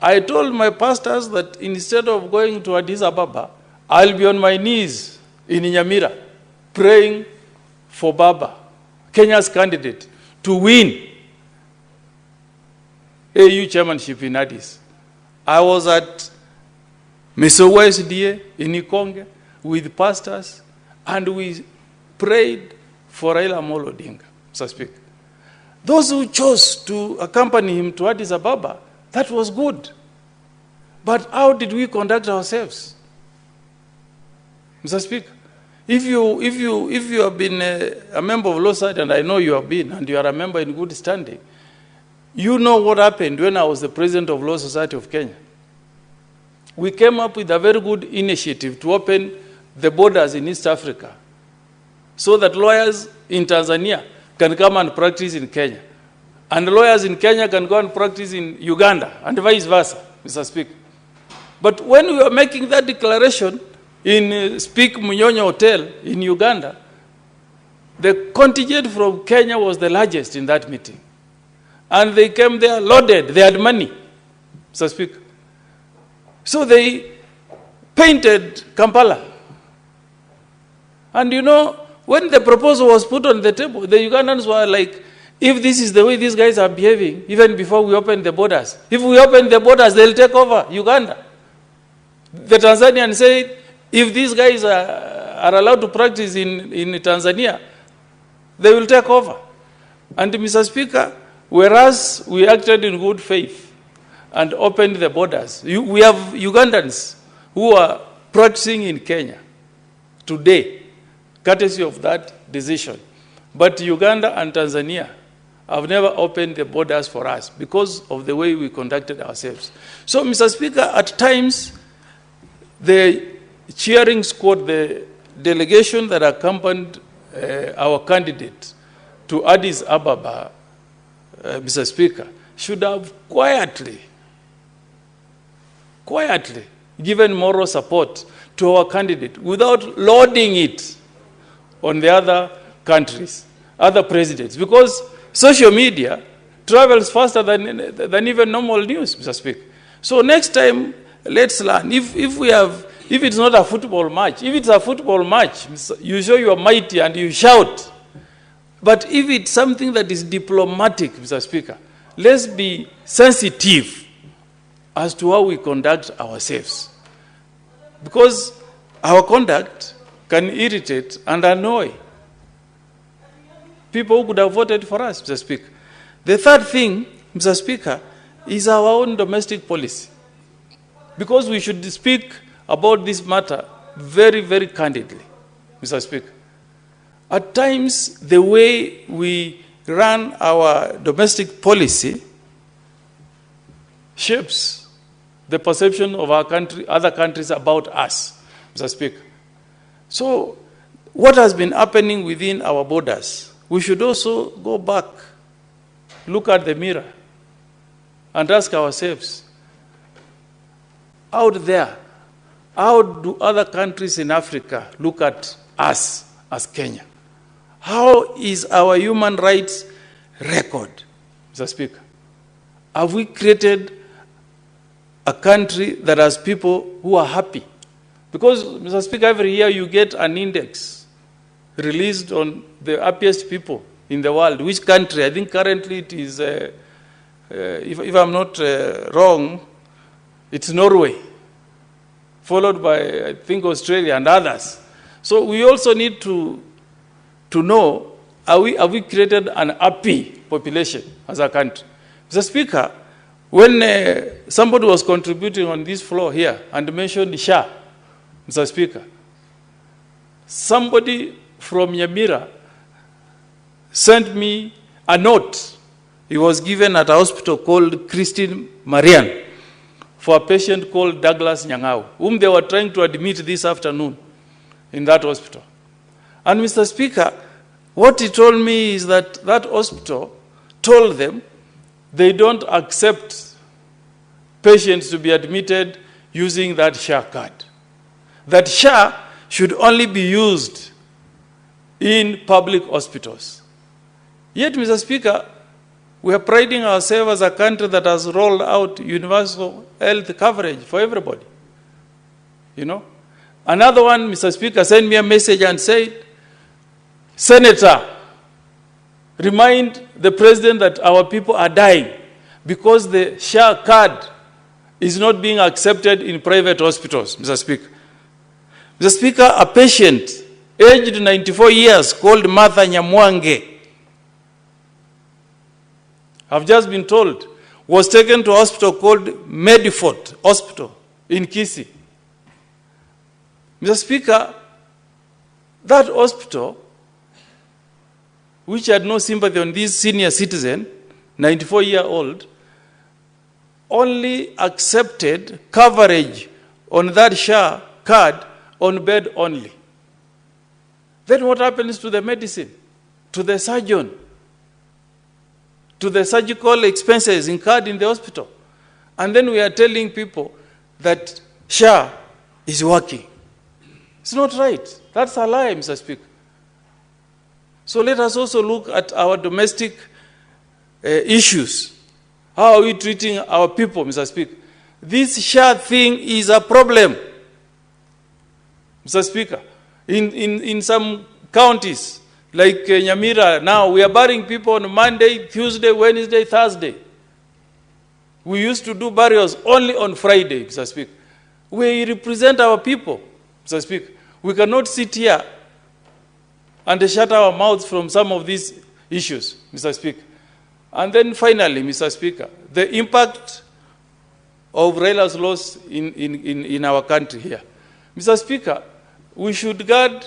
I told my pastors that instead of going to Addis Ababa, I'll be on my knees in Nyamira praying for Baba, Kenya's candidate, to win AU chairmanship in Addis. I was at Mesowa SDA in Ikonge with pastors, and we prayed for Raila Amolo Odinga, Mr. Speaker. Those who chose to accompany him to Addis Ababa, that was good. But how did we conduct ourselves? Mr. Speaker, if you have been a member of Law Society, and I know you have been, and you are a member in good standing, you know what happened when I was the president of Law Society of Kenya. We came up with a very good initiative to open the borders in East Africa so that lawyers in Tanzania can come and practice in Kenya. And lawyers in Kenya can go and practice in Uganda, and vice versa, Mr. Speaker. But when we were making that declaration in Speak Munyonyo Hotel in Uganda, the contingent from Kenya was the largest in that meeting. And they came there loaded, they had money, Mr. Speaker. So they painted Kampala. And you know, when the proposal was put on the table, the Ugandans were like, if this is the way these guys are behaving, even before we open the borders, if we open the borders, they'll take over Uganda. The Tanzanians said, if these guys are allowed to practice in Tanzania, they will take over. And Mr. Speaker, whereas we acted in good faith and opened the borders, we have Ugandans who are practicing in Kenya today, courtesy of that decision. But Uganda and Tanzania have never opened the borders for us because of the way we conducted ourselves. So, Mr. Speaker, at times, the cheering squad, the delegation that accompanied our candidate to Addis Ababa, Mr. Speaker, should have quietly given moral support to our candidate without loading it on the other countries, other presidents, because social media travels faster than even normal news, Mr. Speaker. So next time, let's learn. If it's not a football match, if it's a football match, you show you are mighty and you shout. But if it's something that is diplomatic, Mr. Speaker, let's be sensitive as to how we conduct ourselves. Because our conduct can irritate and annoy people who could have voted for us, Mr. Speaker. The third thing, Mr. Speaker, is our own domestic policy. Because we should speak about this matter very, very candidly, Mr. Speaker. At times, the way we run our domestic policy shapes the perception of our country, other countries about us, Mr. Speaker. So, what has been happening within our borders, we should also go back, look at the mirror, and ask ourselves, out there, how do other countries in Africa look at us as Kenya? How is our human rights record, Mr. Speaker? Have we created a country that has people who are happy. Because, Mr. Speaker, every year you get an index released on the happiest people in the world. Which country? I think currently it is, if I'm not wrong, it's Norway, followed by, I think, Australia and others. So we also need to know, have we created an happy population as a country? Mr. Speaker, when somebody was contributing on this floor here and mentioned SHA, Mr. Speaker, somebody from Nyamira sent me a note. He was given at a hospital called Christine Marian for a patient called Douglas Nyang'au, whom they were trying to admit this afternoon in that hospital. And Mr. Speaker, what he told me is that that hospital told them they don't accept patients to be admitted using that SHA card. That SHA should only be used in public hospitals. Yet, Mr. Speaker, we are priding ourselves as a country that has rolled out universal health coverage for everybody. You know? Another one, Mr. Speaker, sent me a message and said, Senator, remind the president that our people are dying because the SHA card is not being accepted in private hospitals, Mr. Speaker. Mr. Speaker, a patient aged 94 years called Martha Nyamwange, I've just been told, was taken to a hospital called Medifort Hospital in Kisii. Mr. Speaker, that hospital, which had no sympathy on this senior citizen, 94-year-old, only accepted coverage on that SHA card on bed only. Then what happens to the medicine, to the surgeon, to the surgical expenses incurred in the hospital? And then we are telling people that SHA is working. It's not right. That's a lie, Mr. Speaker. So let us also look at our domestic issues. How are we treating our people, Mr. Speaker? This SHA thing is a problem, Mr. Speaker. In some counties, like Nyamira, now we are burying people on Monday, Tuesday, Wednesday, Thursday. We used to do burials only on Friday, Mr. Speaker. We represent our people, Mr. Speaker. We cannot sit here and shut our mouths from some of these issues, Mr. Speaker. And then finally, Mr. Speaker, the impact of Raila's loss in our country here. Mr. Speaker, we should guard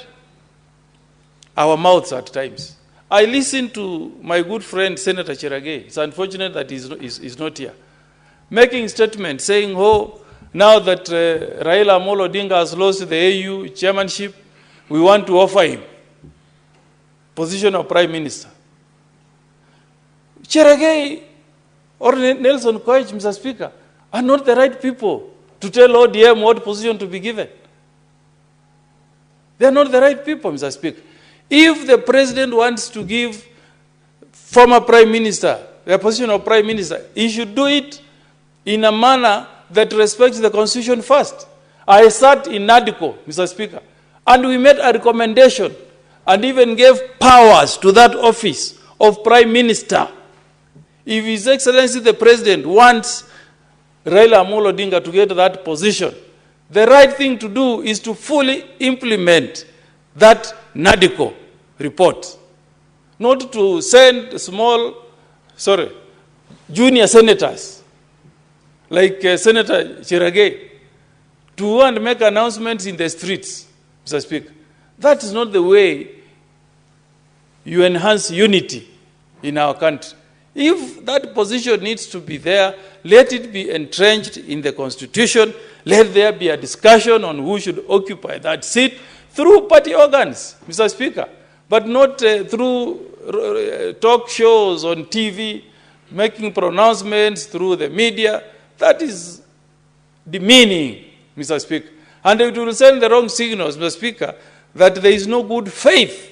our mouths at times. I listened to my good friend, Senator Cheragay. It's unfortunate that he's not here, making statements saying, oh, now that Raila Amolo Odinga has lost the AU chairmanship, we want to offer him position of Prime Minister. Cheragay or Nelson Koech, Mr. Speaker, are not the right people to tell ODM what position to be given. They are not the right people, Mr. Speaker. If the president wants to give former Prime Minister the position of Prime Minister, he should do it in a manner that respects the Constitution first. I sat in NADCO, Mr. Speaker, and we made a recommendation and even gave powers to that office of Prime Minister. If His Excellency the President wants Raila Amolo Odinga to get that position, the right thing to do is to fully implement that NADCO report. Not to send junior senators like Senator Cheragay to go and make announcements in the streets, Mr. Speaker. That is not the way you enhance unity in our country. If that position needs to be there, let it be entrenched in the Constitution. Let there be a discussion on who should occupy that seat through party organs, Mr. Speaker, but not through talk shows on TV, making pronouncements through the media. That is demeaning, Mr. Speaker. And it will send the wrong signals, Mr. Speaker, that there is no good faith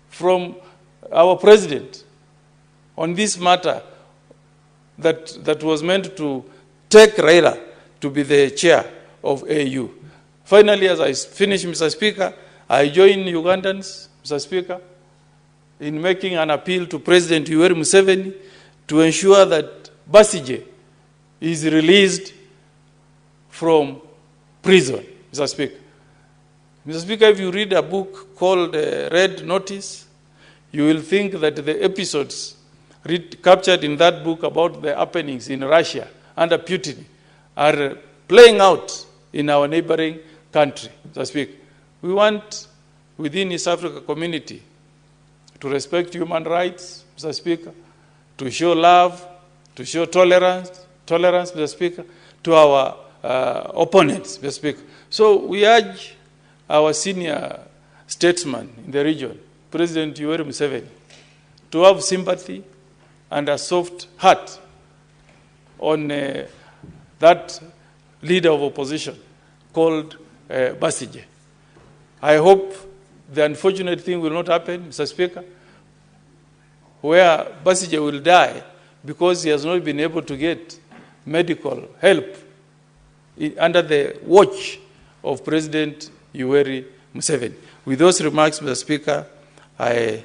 from our president on this matter that was meant to take Raila to be the chair of AU. Finally, as I finish, Mr. Speaker, I join Ugandans, Mr. Speaker, in making an appeal to President Yoweri Museveni to ensure that Basije is released from prison, Mr. Speaker. Mr. Speaker, if you read a book called Red Notice, you will think that the episodes captured in that book about the happenings in Russia under Putin are playing out in our neighboring country, Mr. Speaker. We want, within East Africa community, to respect human rights, Mr. Speaker, to show love, to show tolerance, Mr. Speaker, to our opponents, Mr. Speaker. So we urge our senior statesman in the region, President Yoweri Museveni, to have sympathy and a soft heart on that leader of opposition called Basije. I hope the unfortunate thing will not happen, Mr. Speaker, where Basije will die because he has not been able to get medical help under the watch of President Yoweri Museveni. With those remarks, Mr. Speaker, I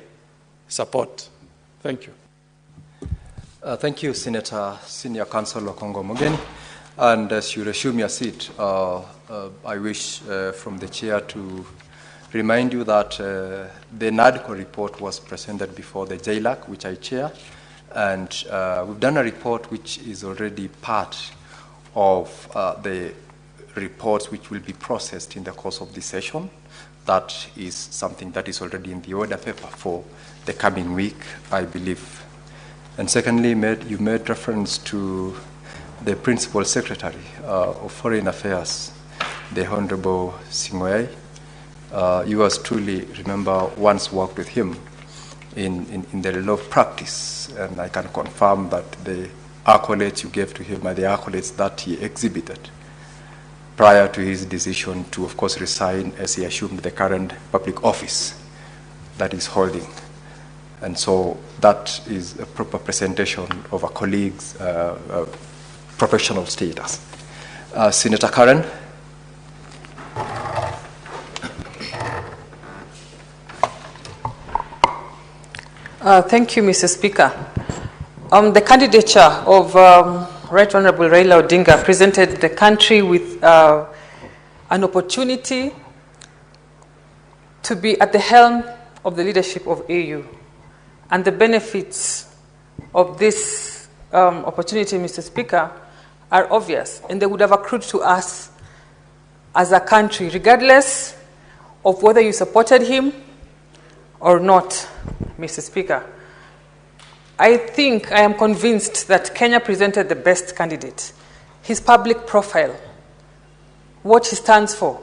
support. Thank you. Thank you, Senator Senior Counsel Okongo Mogeni. And as you resume your seat, I wish from the chair to remind you that the NADCO report was presented before the JLAC, which I chair, and we've done a report which is already part of the reports which will be processed in the course of this session. That is something that is already in the order paper for the coming week, I believe. And secondly, you made reference to the Principal Secretary of Foreign Affairs, the Honorable Singwei. You as truly remember once worked with him in the law practice, and I can confirm that the accolades you gave to him are the accolades that he exhibited prior to his decision to, of course, resign as he assumed the current public office that he's holding. And so that is a proper presentation of a colleague's professional status. Senator Karen. Thank you, Mr. Speaker. The candidature of Right Honorable Raila Odinga presented the country with an opportunity to be at the helm of the leadership of AU. And the benefits of this opportunity, Mr. Speaker, are obvious, and they would have accrued to us as a country, regardless of whether you supported him or not, Mr. Speaker. I am convinced that Kenya presented the best candidate. His public profile, what he stands for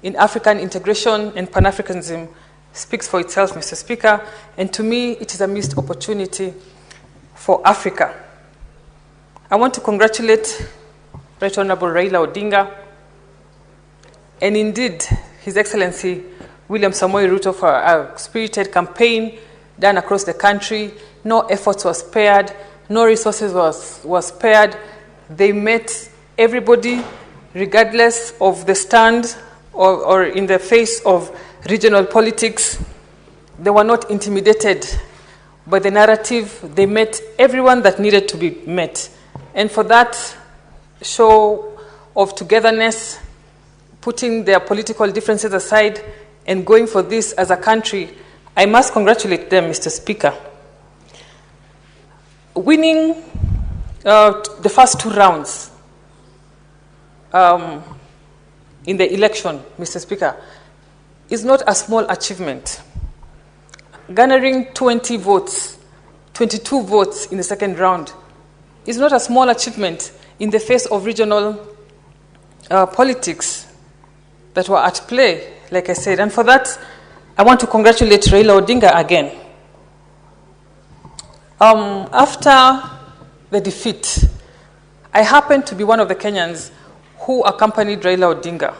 in African integration and Pan-Africanism speaks for itself, Mr. Speaker, and to me, it is a missed opportunity for Africa. I want to congratulate Right Honorable Raila Odinga and indeed His Excellency William Samoei Ruto for a spirited campaign done across the country. No efforts were spared, no resources was spared. They met everybody regardless of the stand or in the face of regional politics. They were not intimidated by the narrative. They met everyone that needed to be met. And for that show of togetherness, putting their political differences aside and going for this as a country, I must congratulate them, Mr. Speaker. Winning the first two rounds in the election, Mr. Speaker, is not a small achievement. Garnering 22 votes in the second round is not a small achievement in the face of regional politics that were at play, like I said. And for that, I want to congratulate Raila Odinga again. After the defeat, I happened to be one of the Kenyans who accompanied Raila Odinga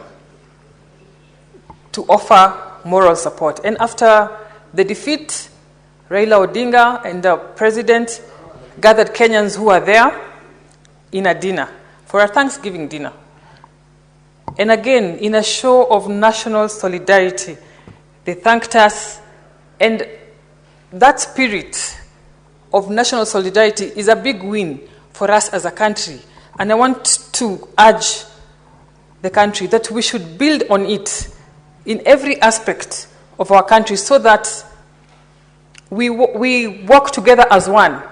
to offer moral support. And after the defeat, Raila Odinga and the president gathered Kenyans who were there in a dinner, for a Thanksgiving dinner, And again, in a show of national solidarity, they thanked us. And that spirit of national solidarity is a big win for us as a country. And I want to urge the country that we should build on it in every aspect of our country so that we work together as one.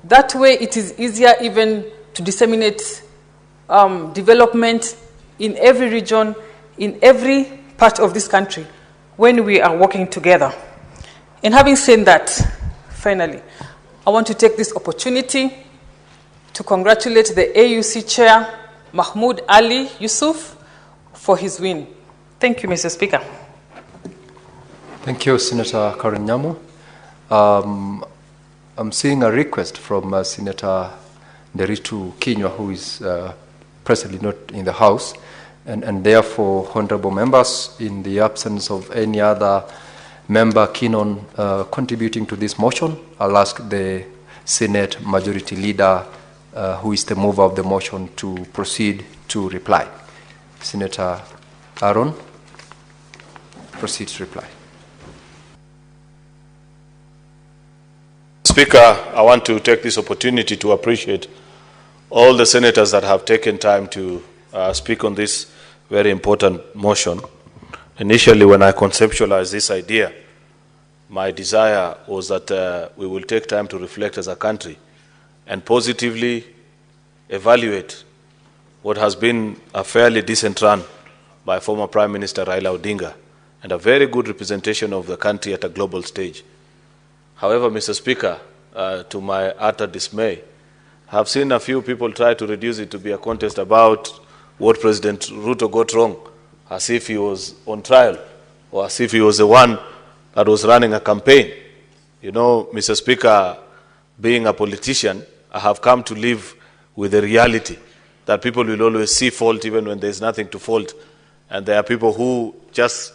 That way it is easier even to disseminate development in every region, in every part of this country, when we are working together. And having said that, finally, I want to take this opportunity to congratulate the AUC Chair, Mahmoud Ali Yusuf, for his win. Thank you, Mr. Speaker. Thank you, Senator Karen Nyamu. I'm seeing a request from Senator Nderitu Kinywa, who is presently not in the House, and therefore, honorable members, in the absence of any other member keen on contributing to this motion, I'll ask the Senate Majority Leader, who is the mover of the motion, to proceed to reply. Senator Aaron, proceed to reply. Speaker, I want to take this opportunity to appreciate all the senators that have taken time to speak on this very important motion. Initially, when I conceptualized this idea, my desire was that we will take time to reflect as a country and positively evaluate what has been a fairly decent run by former Prime Minister Raila Odinga and a very good representation of the country at a global stage. However, Mr. Speaker, to my utter dismay, I have seen a few people try to reduce it to be a contest about what President Ruto got wrong, as if he was on trial, or as if he was the one that was running a campaign. You know, Mr. Speaker, being a politician, I have come to live with the reality that people will always see fault even when there's nothing to fault. And there are people who just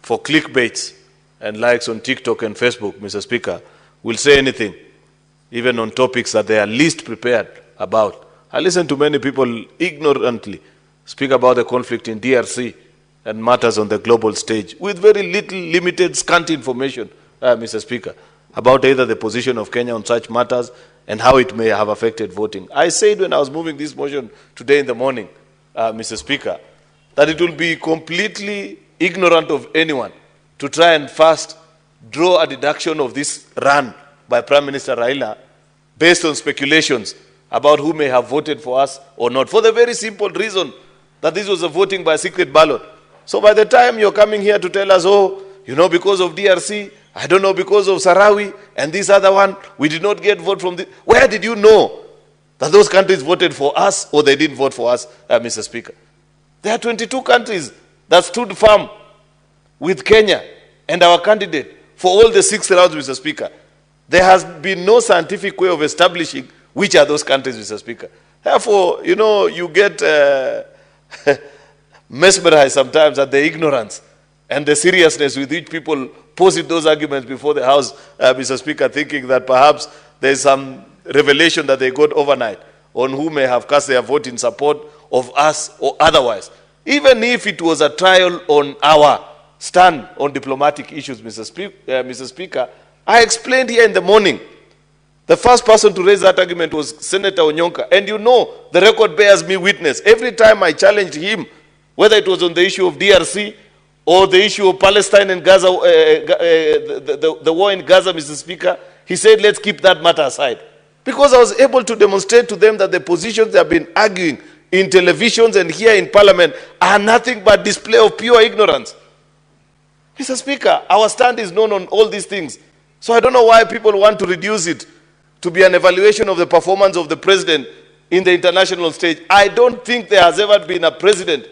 for clickbait and likes on TikTok and Facebook, Mr. Speaker, will say anything, even on topics that they are least prepared about. I listen to many people ignorantly speak about the conflict in DRC and matters on the global stage with very little, limited, scant information, Mr. Speaker, about either the position of Kenya on such matters and how it may have affected voting. I said when I was moving this motion today in the morning, Mr. Speaker, that it will be completely ignorant of anyone to try and first draw a deduction of this run by Prime Minister Raila based on speculations about who may have voted for us or not, for the very simple reason that this was a voting by secret ballot. So by the time you're coming here to tell us, oh, you know, because of DRC, I don't know, because of Sarawi and this other one, we did not get vote from this. Where did you know that those countries voted for us or they didn't vote for us, Mr. Speaker? There are 22 countries that stood firm with Kenya and our candidate for all the 6 rounds, Mr. Speaker. There has been no scientific way of establishing which are those countries, Mr. Speaker. Therefore, you know, you get mesmerized sometimes at the ignorance and the seriousness with which people posit those arguments before the House, Mr. Speaker, thinking that perhaps there's some revelation that they got overnight on who may have cast their vote in support of us or otherwise. Even if it was a trial on our stand on diplomatic issues, Mr. Speaker, I explained here in the morning. The first person to raise that argument was Senator Onyonka. And you know, the record bears me witness. Every time I challenged him, whether it was on the issue of DRC or the issue of Palestine and Gaza, the war in Gaza, Mr. Speaker, he said, let's keep that matter aside. Because I was able to demonstrate to them that the positions they have been arguing in televisions and here in Parliament are nothing but display of pure ignorance. Mr. Speaker, our stand is known on all these things. So I don't know why people want to reduce it to be an evaluation of the performance of the president in the international stage. I don't think there has ever been a president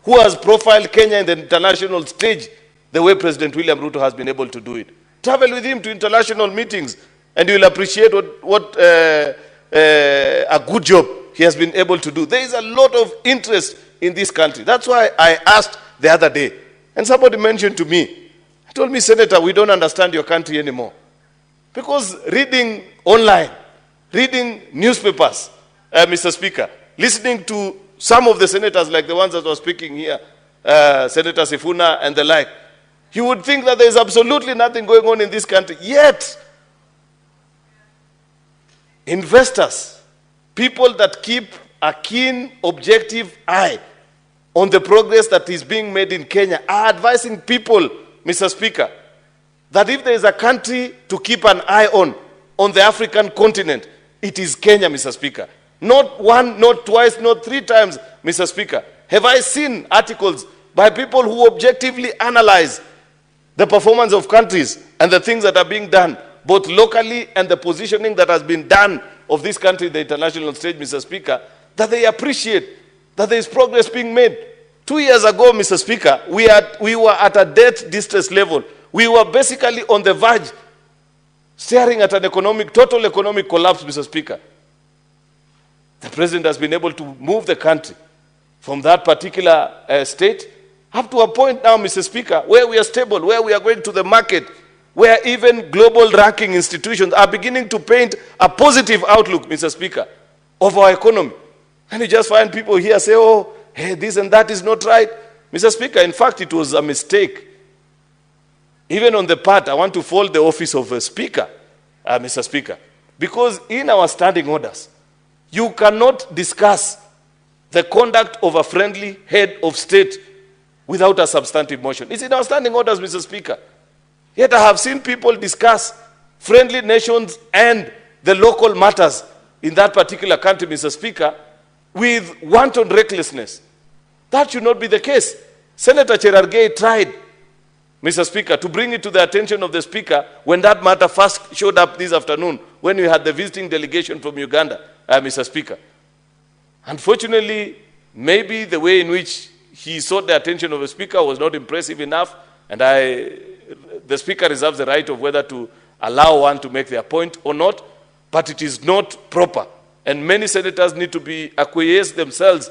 who has profiled Kenya in the international stage the way President William Ruto has been able to do it. Travel with him to international meetings and you will appreciate what a good job he has been able to do. There is a lot of interest in this country. That's why I asked the other day, and somebody mentioned to me, told me, Senator, we don't understand your country anymore. Because reading online, reading newspapers, Mr. Speaker, listening to some of the senators, like the ones that were speaking here, Senator Sifuna and the like, you would think that there is absolutely nothing going on in this country. Yet, investors, people that keep a keen, objective eye on the progress that is being made in Kenya, are advising people, Mr. Speaker, that if there is a country to keep an eye on the African continent, it is Kenya, Mr. Speaker. Not one, not twice, not three times, Mr. Speaker. Have I seen articles by people who objectively analyze the performance of countries and the things that are being done, both locally and the positioning that has been done of this country in the international stage, Mr. Speaker, that they appreciate that there is progress being made. 2 years ago, Mr. Speaker, we were at a debt distress level. We were basically on the verge, staring at an total economic collapse, Mr. Speaker. The president has been able to move the country from that particular state up to a point now, Mr. Speaker, where we are stable, where we are going to the market, where even global ranking institutions are beginning to paint a positive outlook, Mr. Speaker, of our economy. And you just find people here say, oh, hey, this and that is not right. Mr. Speaker, in fact, it was a mistake. Even on the part, I want to fold the office of a speaker, Mr. Speaker, because in our standing orders, you cannot discuss the conduct of a friendly head of state without a substantive motion. It's in our standing orders, Mr. Speaker. Yet I have seen people discuss friendly nations and the local matters in that particular country, Mr. Speaker, with wanton recklessness. That should not be the case. Senator Cherargei tried, Mr. Speaker, to bring it to the attention of the Speaker when that matter first showed up this afternoon, when we had the visiting delegation from Uganda, Mr. Speaker. Unfortunately, maybe the way in which he sought the attention of the Speaker was not impressive enough, and the Speaker reserves the right of whether to allow one to make their point or not, but it is not proper. And many senators need to be acquiesced themselves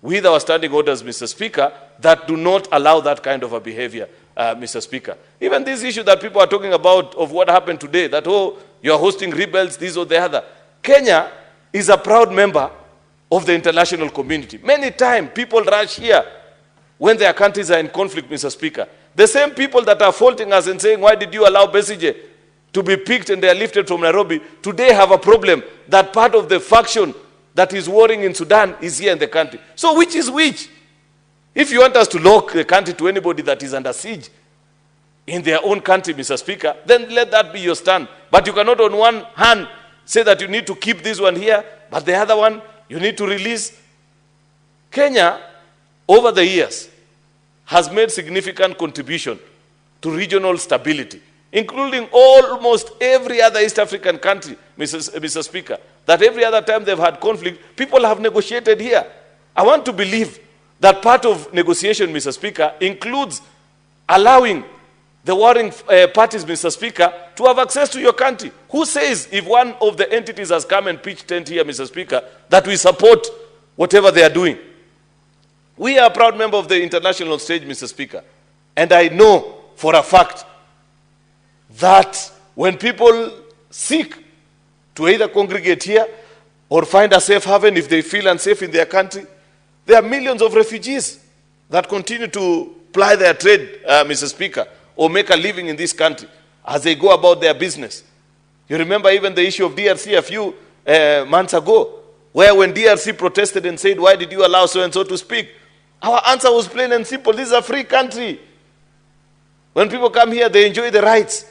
with our standing orders, Mr. Speaker, that do not allow that kind of a behavior, Mr. Speaker. Even this issue that people are talking about of what happened today, that, oh, you are hosting rebels, this or the other. Kenya is a proud member of the international community. Many times, people rush here when their countries are in conflict, Mr. Speaker. The same people that are faulting us and saying, why did you allow Besigye to be picked and they are lifted from Nairobi, today have a problem that part of the faction that is warring in Sudan is here in the country. So which is which? If you want us to lock the country to anybody that is under siege in their own country, Mr. Speaker, then let that be your stand. But you cannot on one hand say that you need to keep this one here, but the other one you need to release. Kenya, over the years, has made significant contribution to regional stability, including almost every other East African country, Mr. Speaker, that every other time they've had conflict, people have negotiated here. I want to believe that part of negotiation, Mr. Speaker, includes allowing the warring parties, Mr. Speaker, to have access to your country. Who says if one of the entities has come and pitched tent here, Mr. Speaker, that we support whatever they are doing? We are a proud member of the international stage, Mr. Speaker, and I know for a fact that when people seek to either congregate here or find a safe haven if they feel unsafe in their country, there are millions of refugees that continue to ply their trade, Mr. Speaker, or make a living in this country as they go about their business. You remember even the issue of DRC a few months ago, where when DRC protested and said, why did you allow so-and-so to speak? Our answer was plain and simple. This is a free country. When people come here, they enjoy the rights.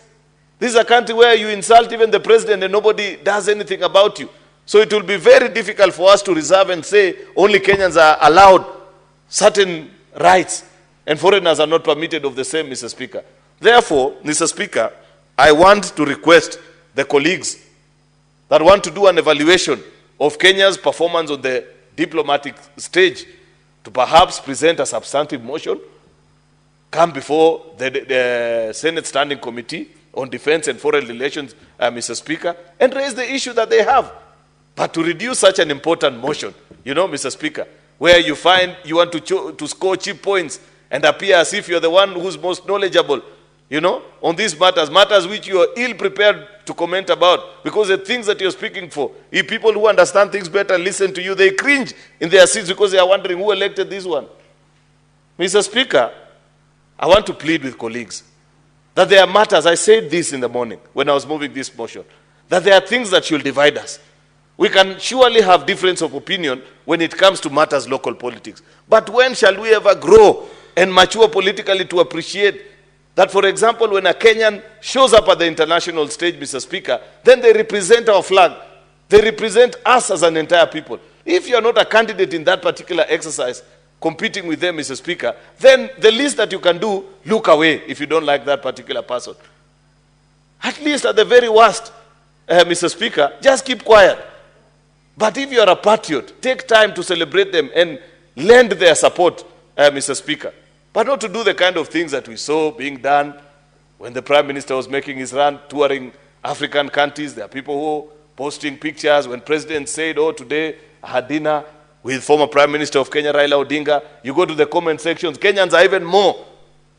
This is a country where you insult even the president and nobody does anything about you. So it will be very difficult for us to reserve and say only Kenyans are allowed certain rights and foreigners are not permitted of the same, Mr. Speaker. Therefore, Mr. Speaker, I want to request the colleagues that want to do an evaluation of Kenya's performance on the diplomatic stage to perhaps present a substantive motion, come before the Senate Standing Committee on Defense and Foreign Relations, Mr. Speaker, and raise the issue that they have. But to reduce such an important motion, you know, Mr. Speaker, where you find you want to score cheap points and appear as if you're the one who's most knowledgeable, on these matters which you are ill-prepared to comment about, because the things that you're speaking for, if people who understand things better listen to you, they cringe in their seats because they are wondering who elected this one. Mr. Speaker, I want to plead with colleagues that there are matters, I said this in the morning when I was moving this motion, that there are things that should divide us. We can surely have difference of opinion when it comes to matters local politics. But when shall we ever grow and mature politically to appreciate that, for example, when a Kenyan shows up at the international stage, Mr. Speaker, then they represent our flag. They represent us as an entire people. If you are not a candidate in that particular exercise, competing with them, Mr. Speaker, then the least that you can do, look away if you don't like that particular person. At least at the very worst, Mr. Speaker, just keep quiet. But if you are a patriot, take time to celebrate them and lend their support, Mr. Speaker. But not to do the kind of things that we saw being done when the Prime Minister was making his run, touring African countries. There are people who are posting pictures. When President said, oh, today I had dinner with former Prime Minister of Kenya, Raila Odinga, you go to the comment sections, Kenyans are even more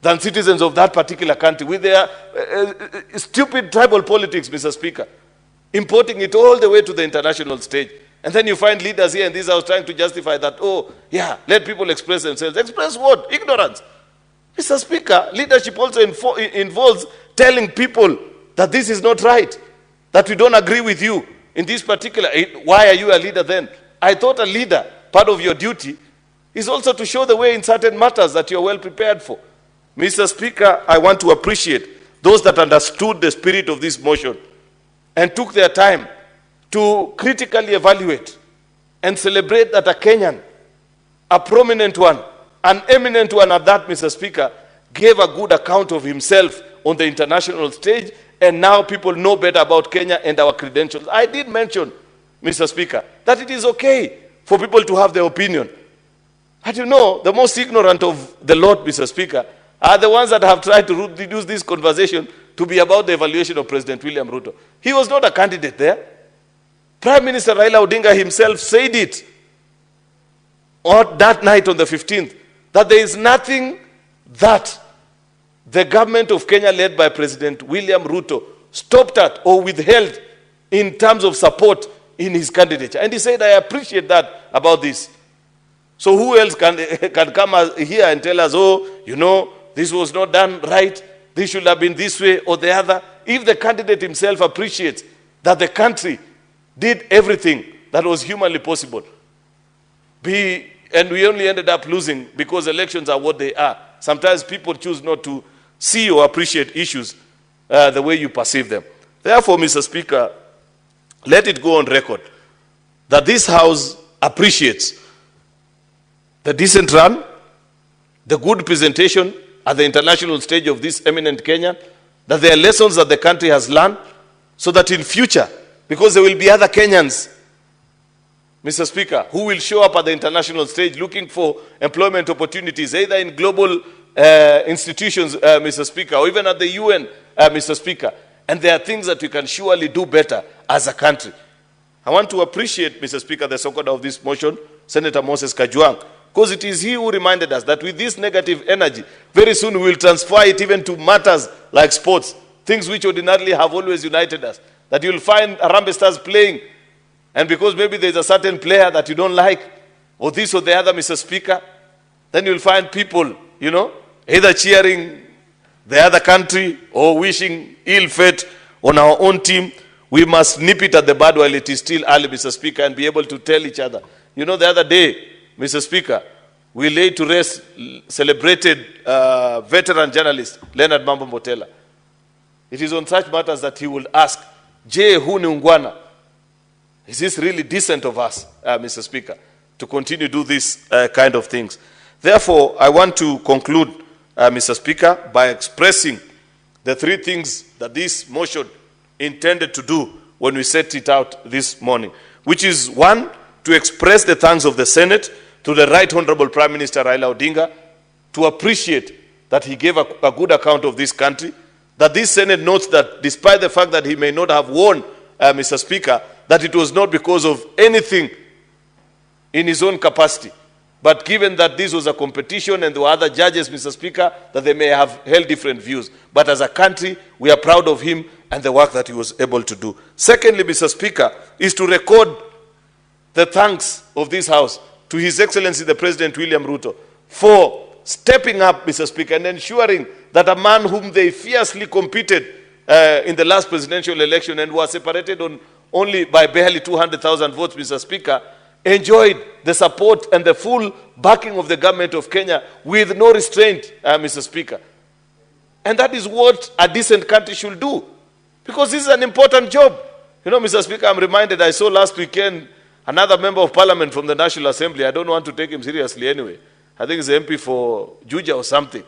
than citizens of that particular country with their stupid tribal politics, Mr. Speaker, importing it all the way to the international stage. And then you find leaders here in this house trying to justify that, oh, yeah, let people express themselves. Express what? Ignorance. Mr. Speaker, leadership also involves telling people that this is not right, that we don't agree with you in this particular. Why are you a leader then? I thought a leader, part of your duty, is also to show the way in certain matters that you're well prepared for. Mr. Speaker, I want to appreciate those that understood the spirit of this motion and took their time to critically evaluate and celebrate that a Kenyan, a prominent one, an eminent one at that, Mr. Speaker, gave a good account of himself on the international stage, and now people know better about Kenya and our credentials. I did mention, Mr. Speaker, that it is okay for people to have their opinion. But you know, the most ignorant of the lot, Mr. Speaker, are the ones that have tried to reduce this conversation to be about the evaluation of President William Ruto. He was not a candidate there. Prime Minister Raila Odinga himself said it on that night on the 15th, that there is nothing that the government of Kenya led by President William Ruto stopped at or withheld in terms of support in his candidature. And he said, I appreciate that about this. So who else can come here and tell us, oh, you know, this was not done right, this should have been this way or the other? If the candidate himself appreciates that the country did everything that was humanly possible, and we only ended up losing because elections are what they are. Sometimes people choose not to see or appreciate issues the way you perceive them. Therefore, Mr. Speaker, let it go on record that this House appreciates the decent run, the good presentation at the international stage of this eminent Kenyan, that there are lessons that the country has learned, so that in future, because there will be other Kenyans, Mr. Speaker, who will show up at the international stage looking for employment opportunities, either in global institutions, Mr. Speaker, or even at the UN, Mr. Speaker. And there are things that we can surely do better as a country. I want to appreciate, Mr. Speaker, the seconder of this motion, Senator Moses Kajwang, because it is he who reminded us that with this negative energy, very soon we will transfer it even to matters like sports, things which ordinarily have always united us. That you'll find Harambee Stars playing, and because maybe there's a certain player that you don't like, or this or the other, Mr. Speaker, then you'll find people, you know, either cheering the other country or wishing ill fate on our own team. We must nip it at the bud while it is still early, Mr. Speaker, and be able to tell each other. You know, the other day, Mr. Speaker, we laid to rest celebrated veteran journalist Leonard Mambo Mbotela. It is on such matters that he will ask, Je, hu ni ungwana? Is this really decent of us, Mr. Speaker, to continue to do these kind of things? Therefore, I want to conclude, Mr. Speaker, by expressing the three things that this motion intended to do when we set it out this morning, which is, one, to express the thanks of the Senate to the Right Honorable Prime Minister Raila Odinga, to appreciate that he gave a good account of this country, that this Senate notes that despite the fact that he may not have won, Mr. Speaker, that it was not because of anything in his own capacity, But given that this was a competition and there were other judges, Mr. Speaker, that they may have held different views. But as a country, we are proud of him and the work that he was able to do. Secondly, Mr. Speaker, is to record the thanks of this House to His Excellency the President William Ruto for stepping up, Mr. Speaker, and ensuring that a man whom they fiercely competed in the last presidential election and was separated on only by barely 200,000 votes, Mr. Speaker, enjoyed the support and the full backing of the government of Kenya with no restraint, Mr. Speaker. And that is what a decent country should do, because this is an important job. You know, Mr. Speaker, I'm reminded, I saw last weekend another member of parliament from the National Assembly. I don't want to take him seriously anyway. I think he's the MP for Juja or something.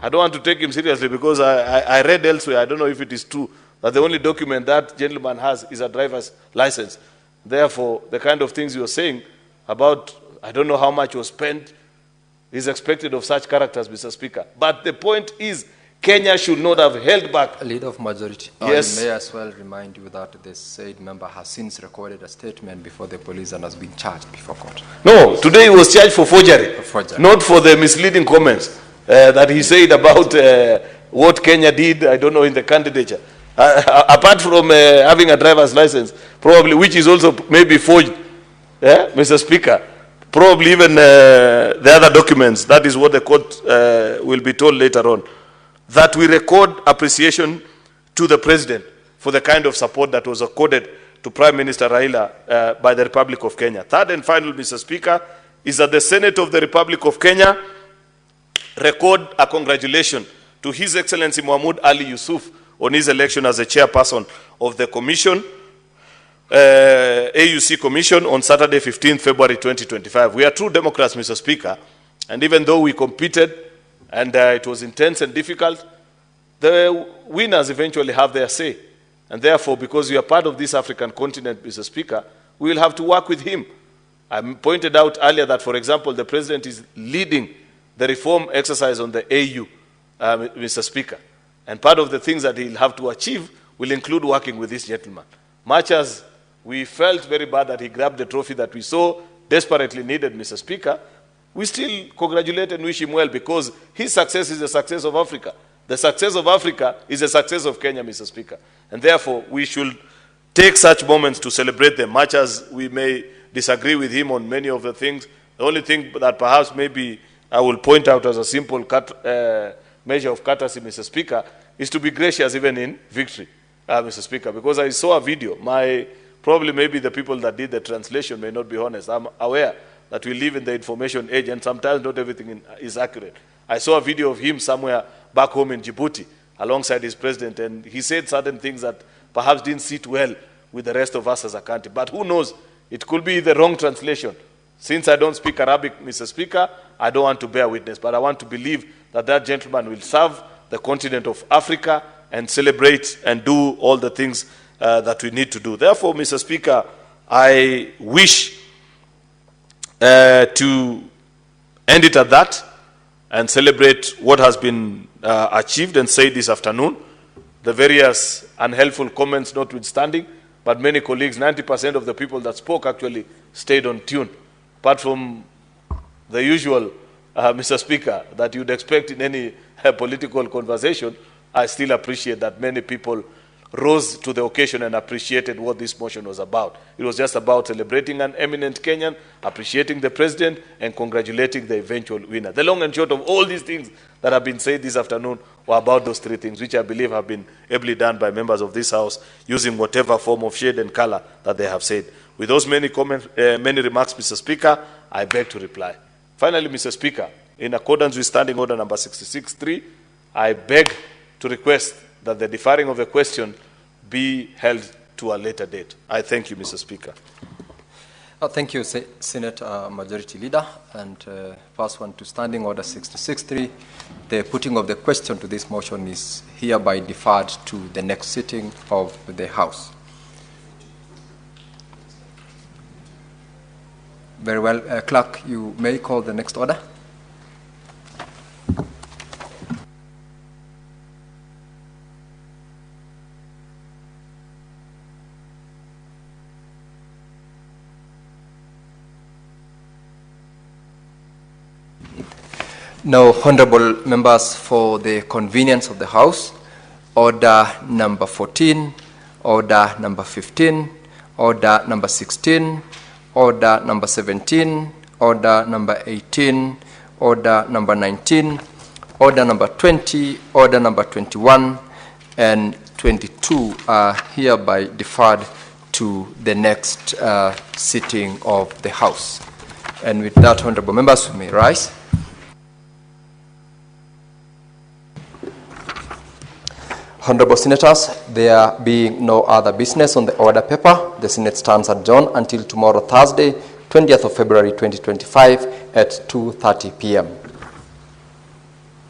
I don't want to take him seriously because I read elsewhere, I don't know if it is true, that the only document that gentleman has is a driver's license. Therefore, the kind of things you're saying about, I don't know how much was spent, is expected of such characters, Mr. Speaker. But the point is, Kenya should not have held back. Leader of Majority, yes. I may as well remind you that the said member has since recorded a statement before the police and has been charged before court. No, today he was charged for forgery, not for the misleading comments that he said about what Kenya did, I don't know, in the candidature. Apart from having a driver's license, probably, which is also maybe forged, Mr. Speaker, probably even the other documents, that is what the court will be told later on, that we record appreciation to the President for the kind of support that was accorded to Prime Minister Raila by the Republic of Kenya. Third and final, Mr. Speaker, is that the Senate of the Republic of Kenya record a congratulation to His Excellency Mahmoud Ali Yusuf on his election as the chairperson of the Commission, AUC Commission, on Saturday, 15th February 2025. We are true Democrats, Mr. Speaker, and even though we competed and it was intense and difficult, the winners eventually have their say. And therefore, because we are part of this African continent, Mr. Speaker, we will have to work with him. I pointed out earlier that, for example, the President is leading the reform exercise on the AU, Mr. Speaker. And part of the things that he'll have to achieve will include working with this gentleman. Much as we felt very bad that he grabbed the trophy that we so desperately needed, Mr. Speaker, we still congratulate and wish him well, because his success is the success of Africa. The success of Africa is the success of Kenya, Mr. Speaker. And therefore, we should take such moments to celebrate them, much as we may disagree with him on many of the things. The only thing that perhaps maybe I will point out as a simple measure of courtesy, Mr. Speaker, is to be gracious even in victory, Mr. Speaker, because I saw a video. Probably maybe the people that did the translation may not be honest. I'm aware that we live in the information age and sometimes not everything is accurate. I saw a video of him somewhere back home in Djibouti alongside his president, and he said certain things that perhaps didn't sit well with the rest of us as a country. But who knows? It could be the wrong translation. Since I don't speak Arabic, Mr. Speaker, I don't want to bear witness, but I want to believe that that gentleman will serve the continent of Africa and celebrate and do all the things that we need to do. Therefore, Mr. Speaker, I wish to end it at that and celebrate what has been achieved and said this afternoon. The various unhelpful comments notwithstanding, but many colleagues, 90% of the people that spoke actually stayed on tune. Apart from the usual, Mr. Speaker, that you'd expect in any political conversation, I still appreciate that many people rose to the occasion and appreciated what this motion was about. It was just about celebrating an eminent Kenyan, appreciating the President, and congratulating the eventual winner. The long and short of all these things that have been said this afternoon were about those three things, which I believe have been ably done by members of this House, using whatever form of shade and color that they have said. With those many comments, many remarks, Mr. Speaker, I beg to reply. Finally, Mr. Speaker, in accordance with Standing Order number 66.3, I beg to request that the deferring of the question be held to a later date. I thank you, Mr. Speaker. Thank you, Senate Majority Leader. And first one to Standing Order 66.3, the putting of the question to this motion is hereby deferred to the next sitting of the House. Very well. Clerk, you may call the next order. Now, honorable members, for the convenience of the House, order number 14, order number 15, order number 16, order number 17, order number 18, order number 19, order number 20, order number 21, and 22 are hereby deferred to the next sitting of the House. And with that, honorable members, we may rise. Honorable Senators, there being no other business on the order paper, the Senate stands adjourned until tomorrow, Thursday, 20th of February 2025 at 2:30 p.m.